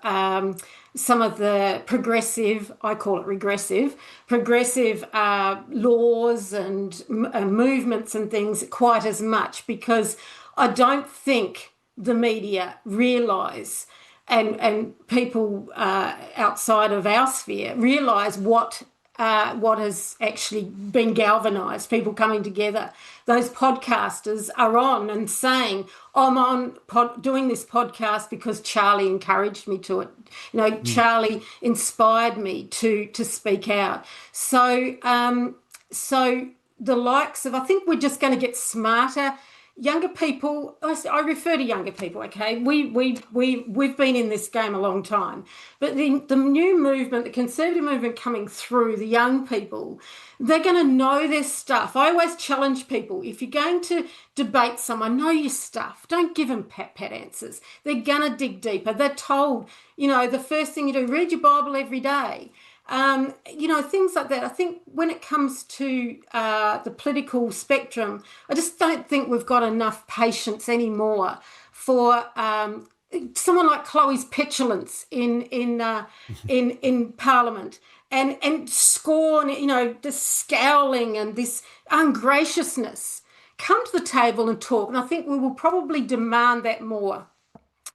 the progressive, I call it regressive, progressive laws and movements and things quite as much, because I don't think the media realise and people outside of our sphere realise what has actually been galvanised, people coming together. Those podcasters are on and saying, I'm on doing this podcast because Charlie encouraged me to it. You know, Charlie inspired me to speak out. So the likes of, I think we're just going to get smarter. Younger people, I refer to younger people, okay? We've been in this game a long time. But the new movement, the conservative movement coming through, the young people, they're going to know their stuff. I always challenge people, if you're going to debate someone, know your stuff. Don't give them pat answers. They're going to dig deeper. They're told, you know, the first thing you do, read your Bible every day. You know, things like that. I think when it comes to the political spectrum, I just don't think we've got enough patience anymore for someone like Chloe's petulance in Parliament and scorn, you know, this scowling and this ungraciousness. Come to the table and talk, and I think we will probably demand that more.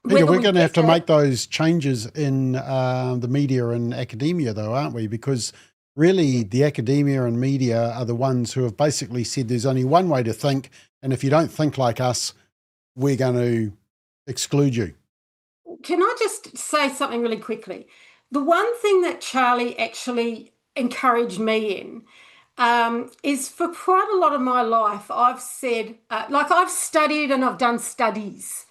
Peter, we're going to have to make those changes in the media and academia, though, aren't we? Because really the academia and media are the ones who have basically said there's only one way to think, and if you don't think like us, we're going to exclude you. Can I just say something really quickly? The one thing that Charlie actually encouraged me in is for quite a lot of my life, I've said, like I've studied and I've done studies.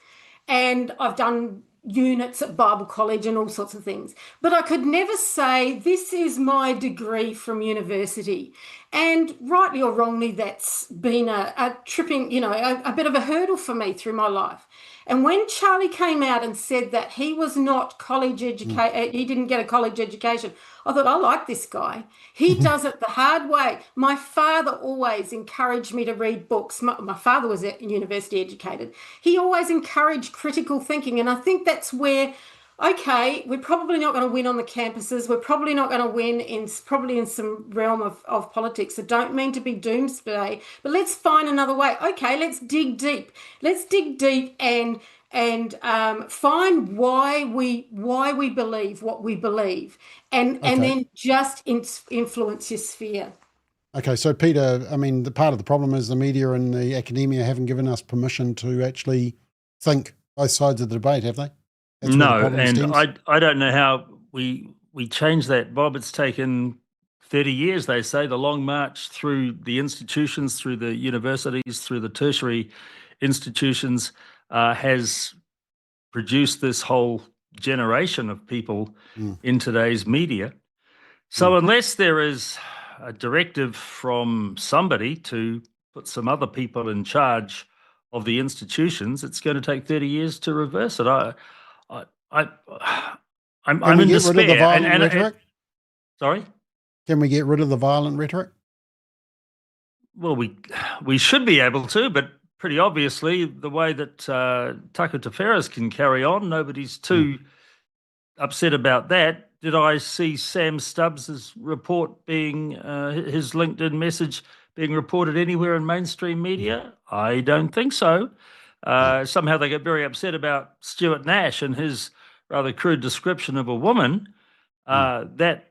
And I've done units at Bible college and all sorts of things. But I could never say, this is my degree from university. And rightly or wrongly, that's been a tripping, a bit of a hurdle for me through my life. And when Charlie came out and said that he was not college educated, he didn't get a college education, I thought, I like this guy. He does it the hard way. My father always encouraged me to read books. My father was university educated. He always encouraged critical thinking. And I think that's where, okay, we're probably not going to win on the campuses. We're probably not going to win in some realm of politics. I don't mean to be doomsday, but let's find another way. Okay, let's dig deep. Let's dig deep and find why we believe what we believe, and then just influence your sphere. Okay, so Peter, I mean, the part of the problem is the media and the academia haven't given us permission to actually think both sides of the debate, have they? That's no, and I don't know how we change that, Bob. It's taken 30 years, they say, the long march through the institutions, through the universities, through the tertiary institutions has produced this whole generation of people in today's media. So unless there is a directive from somebody to put some other people in charge of the institutions, it's going to take 30 years to reverse it. I'm in despair. Rid of the violent rhetoric? Sorry? Can we get rid of the violent rhetoric? Well, we should be able to, but pretty obviously the way that Taku Teferis can carry on, nobody's too upset about that. Did I see Sam Stubbs' report being, his LinkedIn message being reported anywhere in mainstream media? I don't think so. Somehow they get very upset about Stuart Nash and his rather crude description of a woman. That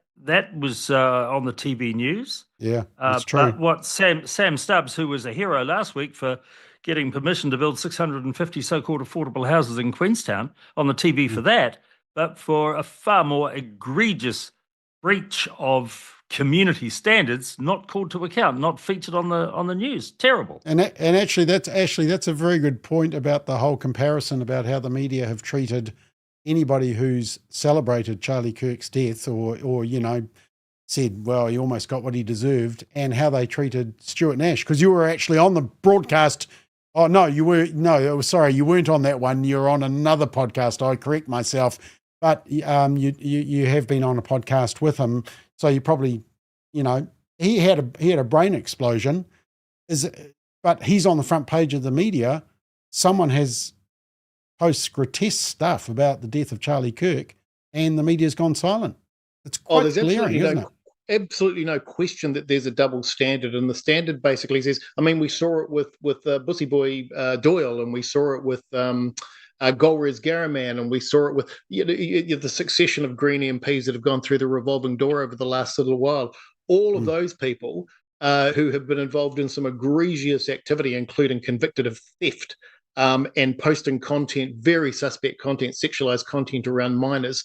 was on the TV news. Yeah, that's true. But what Sam Stubbs, who was a hero last week for getting permission to build 650 so-called affordable houses in Queenstown, on the TV for that, but for a far more egregious breach of community standards, not called to account, not featured on the news. Terrible. And actually that's a very good point about the whole comparison about how the media have treated anybody who's celebrated Charlie Kirk's death or said, well, he almost got what he deserved, and how they treated Stuart Nash, because you were actually on the broadcast. Oh no, you weren't on that one. You're on another podcast. I correct myself. But you have been on a podcast with him, so you probably, he had a brain explosion. But he's on the front page of the media. Someone has posted grotesque stuff about the death of Charlie Kirk, and the media's gone silent. It's quite glaring, isn't it? Absolutely no question that there's a double standard, and the standard basically says, I mean, we saw it with Bussy Boy Doyle, and we saw it with Golriz Garaman, and we saw it with the succession of Green MPs that have gone through the revolving door over the last little while. All of those people who have been involved in some egregious activity, including convicted of theft and posting content, very suspect content, sexualized content around minors.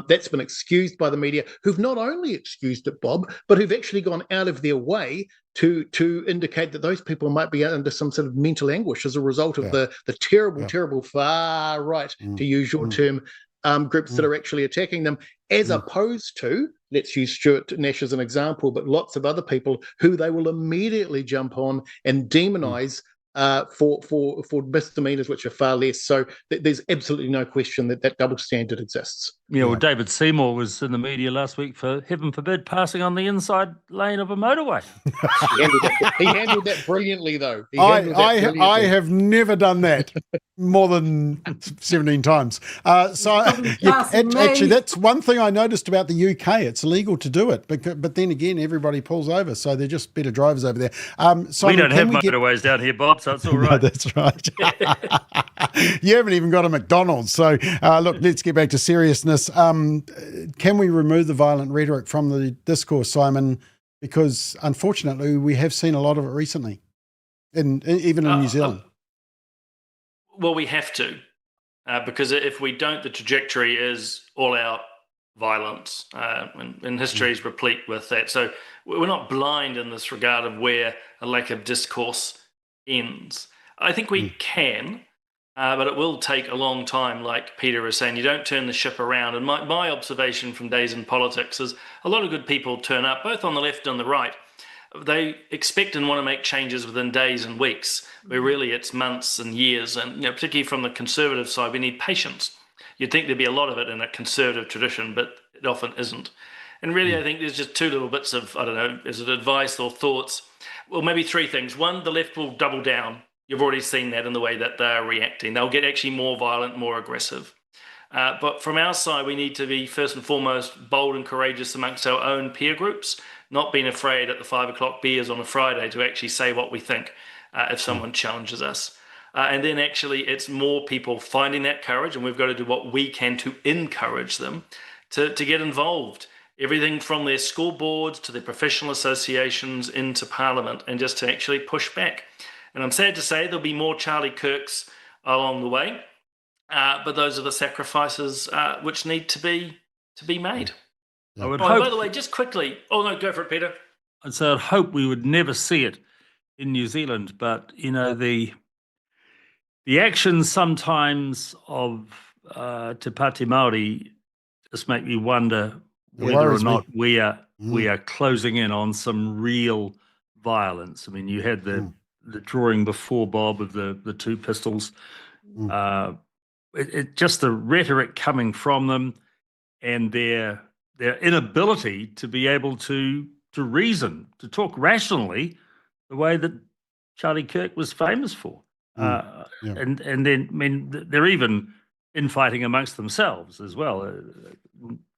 That's been excused by the media, who've not only excused it, Bob, but who've actually gone out of their way to indicate that those people might be under some sort of mental anguish as a result of the terrible far right, to use your term, groups that are actually attacking them, as opposed to, let's use Stuart Nash as an example, but lots of other people who they will immediately jump on and demonize for misdemeanors, which are far less. So there's absolutely no question that double standard exists. Yeah, well, David Seymour was in the media last week for, heaven forbid, passing on the inside lane of a motorway. He handled that brilliantly, though. I have never done that more than 17 times. Actually, that's one thing I noticed about the UK. It's illegal to do it, but then again, everybody pulls over, so they're just better drivers over there. Simon, we don't have motorways down here, Bob, so it's all right. No, that's right. You haven't even got a McDonald's. So, look, let's get back to seriousness. Can we remove the violent rhetoric from the discourse, Simon? Because unfortunately, we have seen a lot of it recently, even in New Zealand. Well, we have to, because if we don't, the trajectory is all-out violence, and history is replete with that. So we're not blind in this regard of where a lack of discourse ends. I think we can But it will take a long time, like Peter was saying. You don't turn the ship around. And my observation from days in politics is a lot of good people turn up, both on the left and the right. They expect and want to make changes within days and weeks, where really it's months and years. And particularly from the conservative side, we need patience. You'd think there'd be a lot of it in a conservative tradition, but it often isn't. And really, I think there's just two little bits of, I don't know, is it advice or thoughts? Well, maybe three things. One, the left will double down. You've already seen that in the way that they're reacting. They'll get actually more violent, more aggressive. But from our side, we need to be, first and foremost, bold and courageous amongst our own peer groups, not being afraid at the 5 o'clock beers on a Friday to actually say what we think if someone challenges us. And then actually it's more people finding that courage, and we've got to do what we can to encourage them to get involved. Everything from their school boards to their professional associations into Parliament, and just to actually push back. And I'm sad to say there'll be more Charlie Kirks along the way, but those are the sacrifices which need to be made. I would Oh, hope. and by the way, just quickly. Oh no, go for it, Peter. And so I'd hope we would never see it in New Zealand, but the actions sometimes of Te Pāti Māori just make me wonder whether or not we are closing in on some real violence. I mean, you had the drawing before, Bob, of the two pistols. Just the rhetoric coming from them, and their inability to be able to reason, to talk rationally, the way that Charlie Kirk was famous for. And then, I mean, they're even infighting amongst themselves as well.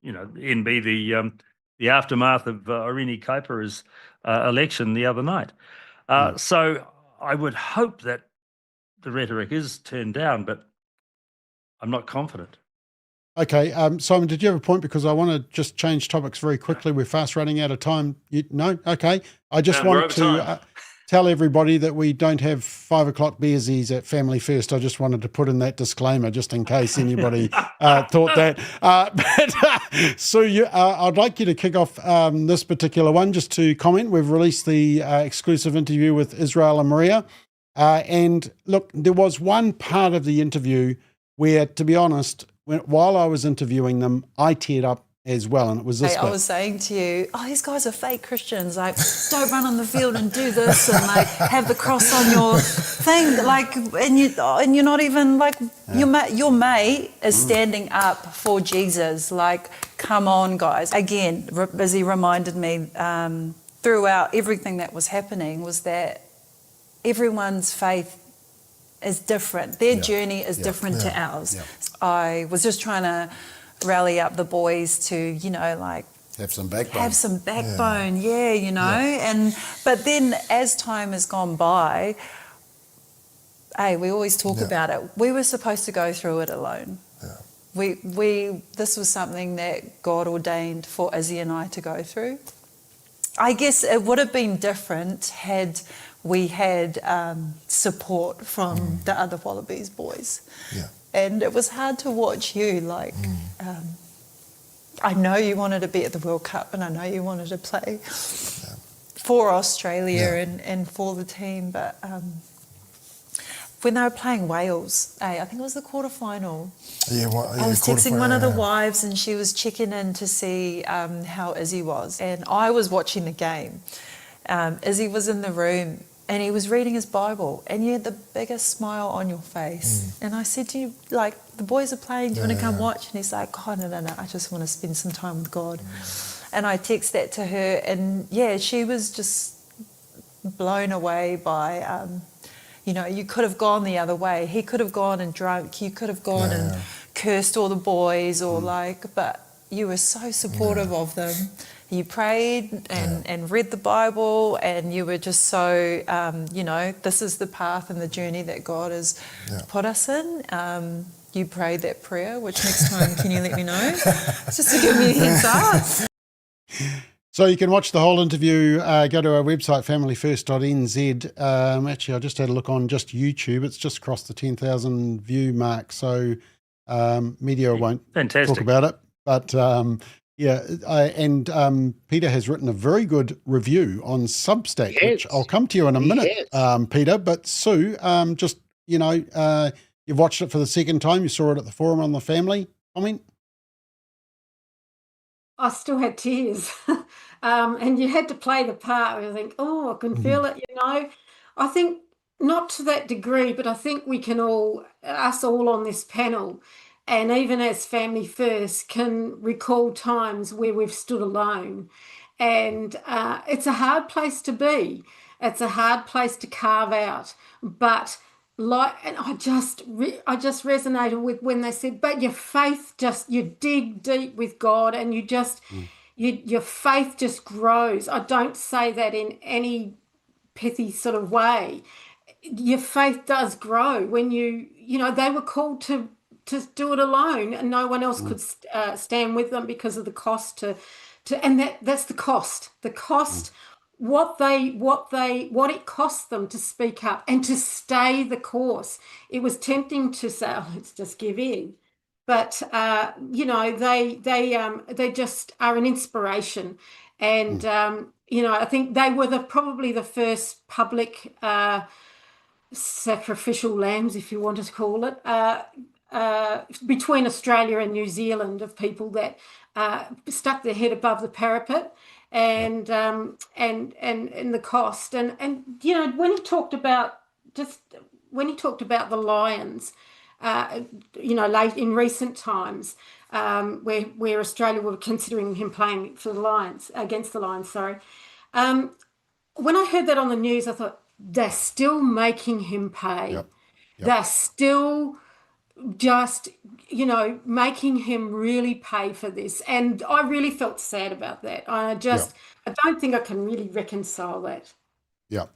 NB, the aftermath of Irene Kuiper's election the other night. So I would hope that the rhetoric is turned down, but I'm not confident. Okay, Simon, did you have a point? Because I want to just change topics very quickly. We're fast running out of time. No? Okay. I just want to tell everybody that we don't have 5 o'clock beersies at Family First. I just wanted to put in that disclaimer just in case anybody thought that. But Sue, I'd like you to kick off this particular one just to comment. We've released the exclusive interview with Israel and Maria. And look, there was one part of the interview where, to be honest, while I was interviewing them, I teared up as well, and it was this bit. I was saying to you, these guys are fake Christians. Like, don't run on the field and do this, and like have the cross on your thing. Like, and you're not even like your mate is standing up for Jesus. Like, come on, guys. Again, Busy reminded me throughout everything that was happening was that everyone's faith is different. Their journey is different to ours. I was just trying to rally up the boys to, have some backbone. But then as time has gone by, we always talk about it. We were supposed to go through it alone. This was something that God ordained for Izzy and I to go through. I guess it would have been different had we had support from the other Wallabies boys. And it was hard to watch you, I know you wanted to be at the World Cup, and I know you wanted to play for Australia and for the team, but when they were playing Wales, I think it was the quarterfinal, I was texting one of the wives, and she was checking in to see how Izzy was, and I was watching the game. Izzy was in the room, and he was reading his Bible, and you had the biggest smile on your face. And I said to you, the boys are playing, do you want to come watch? And he's like, no, I just want to spend some time with God. And I text that to her, and she was just blown away by, you could have gone the other way. He could have gone and drunk, you could have gone and cursed all the boys, or but you were so supportive of them. You prayed and read the Bible, and you were just so, this is the path and the journey that God has put us in. You prayed that prayer, which next time, can you let me know? Just to give me a heads up. So you can watch the whole interview. Go to our website, familyfirst.nz. Actually, I just had a look on just YouTube. It's just crossed the 10,000 view mark. So media won't talk about it. But Peter has written a very good review on Substack, which I'll come to you in a minute, Peter. But Sue, you've watched it for the second time. You saw it at the forum on the family comment. I still had tears. And you had to play the part where you think, oh, I can feel it, I think not to that degree, but I think we can us all on this panel, and even as Family First, can recall times where we've stood alone. And it's a hard place to be. It's a hard place to carve out. But and I just resonated with when they said, but your faith you dig deep with God, and you just your faith just grows. I don't say that in any pithy sort of way. Your faith does grow when they were called to do it alone, and no one else could stand with them because of the cost and that's the cost. The cost, what it cost them to speak up and to stay the course. It was tempting to say, oh, let's just give in. But they just are an inspiration, and I think they were probably the first public sacrificial lambs, if you want to call it, between Australia and New Zealand, of people that stuck their head above the parapet, and the cost, and when he talked about the Lions. Late in recent times, where Australia were considering him playing for the Lions, against the Lions, sorry. When I heard that on the news, I thought, they're still making him pay. Yep. They're still just, making him really pay for this. And I really felt sad about that. I don't think I can really reconcile that. Yeah.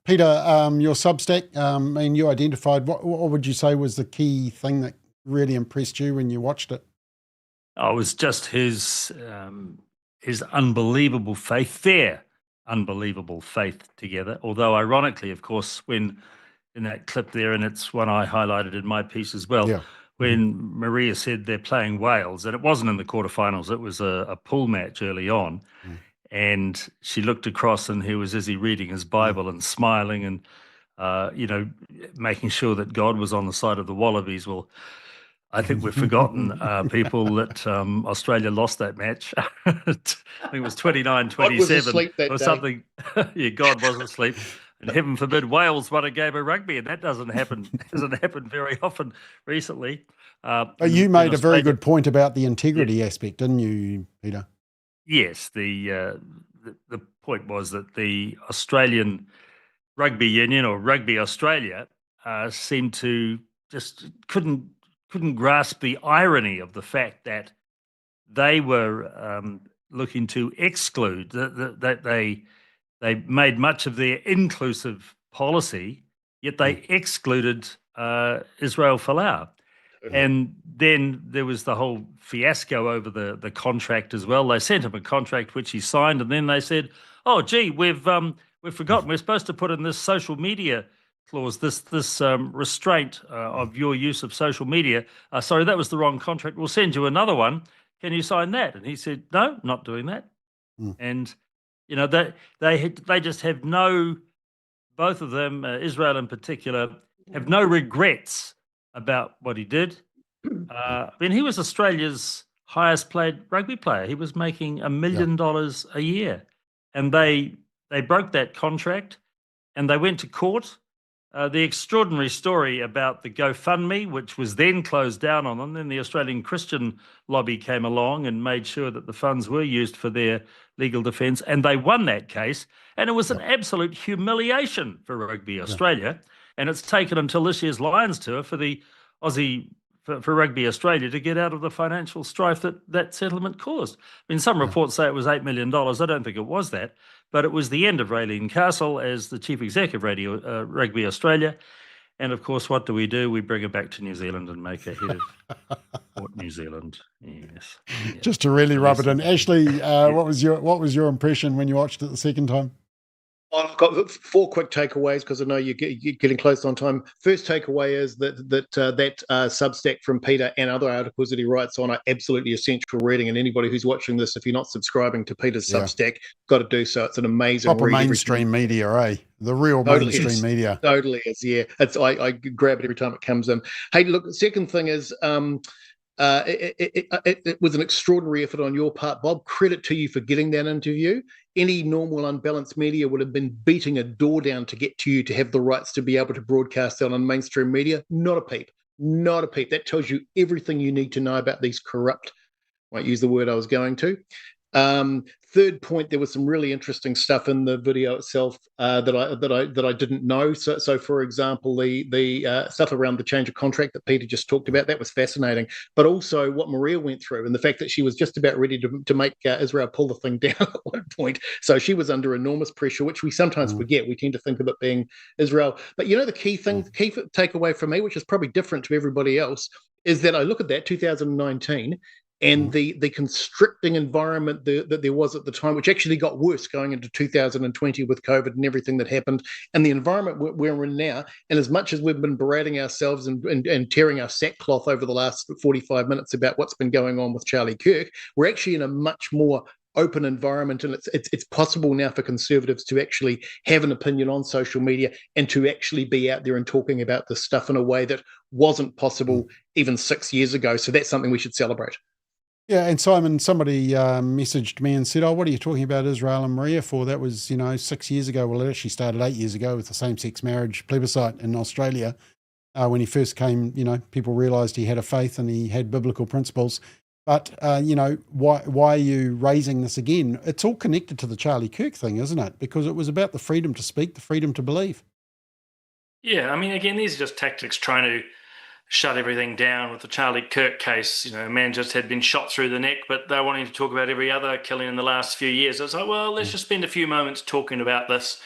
Peter, your Substack, you identified, what would you say was the key thing that really impressed you when you watched it? Oh, it was just his unbelievable faith, their unbelievable faith together. Although ironically, of course, when in that clip there, and it's one I highlighted in my piece as well, when Maria said they're playing Wales, and it wasn't in the quarterfinals, it was a pool match early on. And she looked across, and he was busy reading his Bible and smiling and, making sure that God was on the side of the Wallabies. Well, I think we've forgotten, people, that Australia lost that match. I think it was 29-27 or something. Yeah, God was asleep. And heaven forbid Wales won a game of rugby, and that doesn't happen. Hasn't happened very often recently. You made a very good point about the integrity aspect, didn't you, Peter? Yes, the point was that the Australian Rugby Union, or Rugby Australia, seemed to just couldn't grasp the irony of the fact that they were looking to exclude, that they made much of their inclusive policy, yet they excluded Israel Folau. And then there was the whole fiasco over the contract as well. They sent him a contract which he signed, and then they said, "Oh, gee, we've forgotten. We're supposed to put in this social media clause, this restraint of your use of social media. Sorry, that was the wrong contract. We'll send you another one. Can you sign that?" And he said, "No, not doing that." And they just have both of them, Israel in particular, have no regrets about what he did. He was Australia's highest paid rugby player. He was making $1 million a year, and they broke that contract, and they went to court. The extraordinary story about the GoFundMe, which was then closed down on them, then the Australian Christian lobby came along and made sure that the funds were used for their legal defence, and they won that case. And it was an absolute humiliation for Rugby Australia. And it's taken until this year's Lions tour for the for Rugby Australia to get out of the financial strife that settlement caused. Some reports say it was $8 million. I don't think it was that, but it was the end of Raelene Castle as the chief executive of Rugby Australia. And of course, what do? We bring her back to New Zealand and make her head of Port New Zealand. Yes. Just to really rub it in. Ashley, what was your impression when you watched it the second time? I've got 4 quick takeaways because I know you're getting close on time. First takeaway is that Substack from Peter and other articles that he writes on are absolutely essential reading. And anybody who's watching this, if you're not subscribing to Peter's Substack, got to do so. It's an amazing proper read. mainstream media, eh? The real Totally mainstream is. media. Totally is. Yeah, I grab it every time it comes in. Hey, look. The second thing is. It was an extraordinary effort on your part, Bob. Credit to you for getting that interview. Any normal unbalanced media would have been beating a door down to get to you to have the rights to be able to broadcast that on mainstream media. Not a peep. Not a peep. That tells you everything you need to know about these corrupt, I won't use the word I was going to. Third point, there was some really interesting stuff in the video itself that I didn't know. So for example, the stuff around the change of contract that Peter just talked about, that was fascinating. But also what Maria went through and the fact that she was just about ready to make Israel pull the thing down at one point. So she was under enormous pressure, which we sometimes forget. We tend to think of it being Israel. But the key takeaway for me, which is probably different to everybody else, is that I look at that 2019 and the constricting environment that there was at the time, which actually got worse going into 2020 with COVID and everything that happened, and the environment we're in now. And as much as we've been berating ourselves and tearing our sackcloth over the last 45 minutes about what's been going on with Charlie Kirk, we're actually in a much more open environment, and it's possible now for conservatives to actually have an opinion on social media and to actually be out there and talking about this stuff in a way that wasn't possible even 6 years ago. So that's something we should celebrate. Yeah, and Simon, somebody messaged me and said, "Oh, what are you talking about Israel and Maria for? That was 6 years ago." Well, it actually started 8 years ago with the same-sex marriage plebiscite in Australia. When he first came, people realised he had a faith and he had biblical principles. But why are you raising this again? It's all connected to the Charlie Kirk thing, isn't it? Because it was about the freedom to speak, the freedom to believe. Yeah, I mean, again, these are just tactics trying to shut everything down. With the Charlie Kirk case, a man just had been shot through the neck, but they're wanting to talk about every other killing in the last few years. I was like, well, let's just spend a few moments talking about this.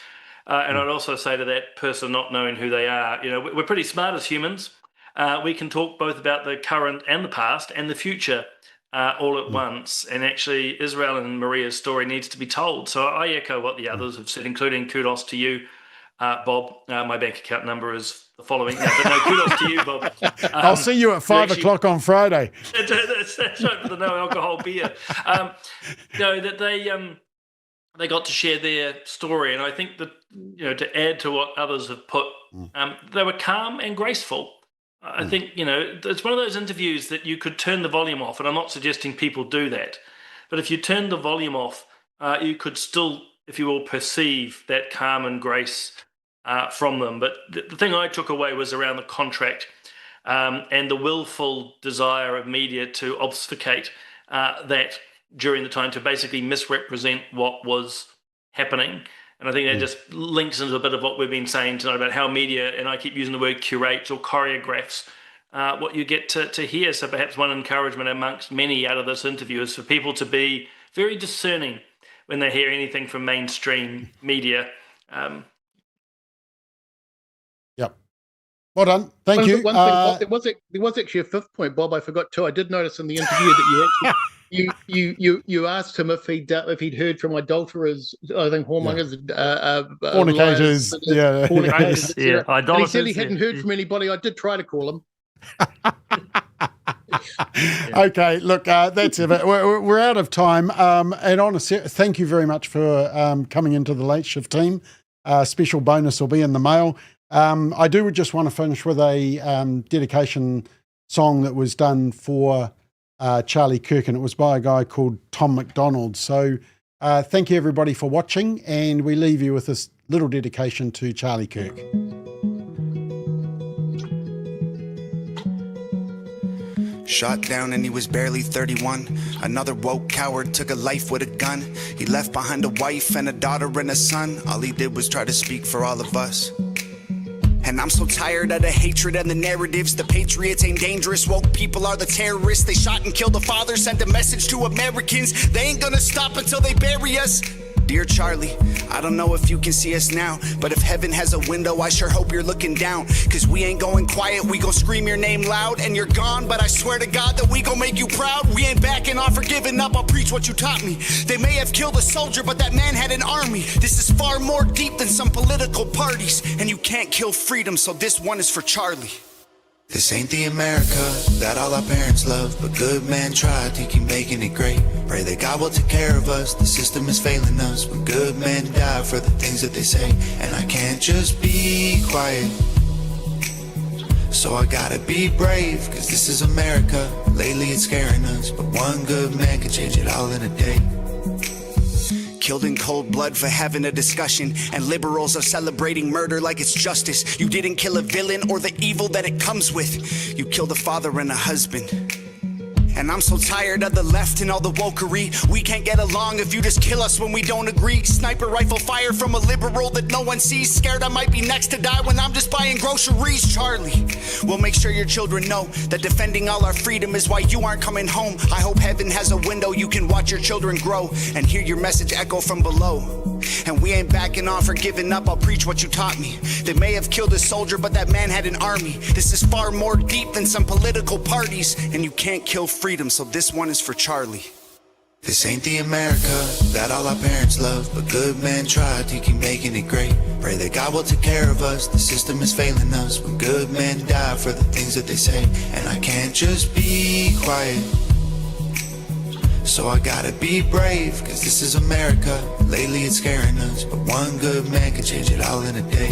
And I'd also say to that person not knowing who they are, we're pretty smart as humans. We can talk both about the current and the past and the future all at once. And actually, Israel and Maria's story needs to be told. So I echo what the others have said, including kudos to you, Bob. My bank account number is the following. But no, kudos to you, Bob. I'll see you at 5 o'clock on Friday. That's right, for the no alcohol beer. That they got to share their story, and I think that to add to what others have put, they were calm and graceful. I think it's one of those interviews that you could turn the volume off, and I'm not suggesting people do that, but if you turn the volume off, you could still, if you will, perceive that calm and grace from them. But the thing I took away was around the contract and the willful desire of media to obfuscate that during the time, to basically misrepresent what was happening. And I think that just links into a bit of what we've been saying tonight about how media, and I keep using the word curates or choreographs, what you get to hear. So perhaps one encouragement amongst many out of this interview is for people to be very discerning when they hear anything from mainstream media. Yep. Well done. Thank you. One thing, Bob, there was actually a fifth point, Bob. I forgot too. I did notice in the interview that you actually you asked him if he'd heard from adulterers, I think whoremongers, fornicators, fornicators, yeah, and he said he hadn't heard from anybody. I did try to call him. Okay, look, that's it. We're out of time. And honestly, thank you very much for coming into the Late Shift team. Special bonus will be in the mail. I do just want to finish with a dedication song that was done for Charlie Kirk, and it was by a guy called Tom McDonald. So thank you everybody for watching, and we leave you with this little dedication to Charlie Kirk. Shot down and he was barely 31. Another woke coward took a life with a gun. He left behind a wife and a daughter and a son. All he did was try to speak for all of us. And I'm so tired of the hatred and the narratives. The patriots ain't dangerous, woke people are the terrorists. They shot and killed the father, sent a message to Americans. They ain't gonna stop until they bury us. Dear Charlie, I don't know if you can see us now, but if heaven has a window, I sure hope you're looking down. Cause we ain't going quiet, we gon' scream your name loud. And you're gone, but I swear to God that we gon' make you proud. We ain't backing off or giving up, I'll preach what you taught me. They may have killed a soldier, but that man had an army. This is far more deep than some political parties. And you can't kill freedom, so this one is for Charlie. This ain't the America that all our parents love, but good men tried to keep making it great. Pray that God will take care of us, the system is failing us, but good men die for the things that they say. And I can't just be quiet, so I gotta be brave, cause this is America. Lately it's scaring us, but one good man can change it all in a day. Killed in cold blood for having a discussion, and liberals are celebrating murder like it's justice. You didn't kill a villain or the evil that it comes with. You killed a father and a husband. And I'm so tired of the left and all the wokery. We can't get along if you just kill us when we don't agree. Sniper rifle fire from a liberal that no one sees. Scared I might be next to die when I'm just buying groceries. Charlie, we'll make sure your children know that defending all our freedom is why you aren't coming home. I hope heaven has a window you can watch your children grow and hear your message echo from below. And we ain't backing off or giving up, I'll preach what you taught me. They may have killed a soldier, but that man had an army. This is far more deep than some political parties. And you can't kill freedom, so this one is for Charlie. This ain't the America that all our parents love, but good men try to keep making it great. Pray that God will take care of us, the system is failing us, but good men die for the things that they say. And I can't just be quiet, so I gotta be brave, cause this is America. Lately it's scaring us, but one good man can change it all in a day.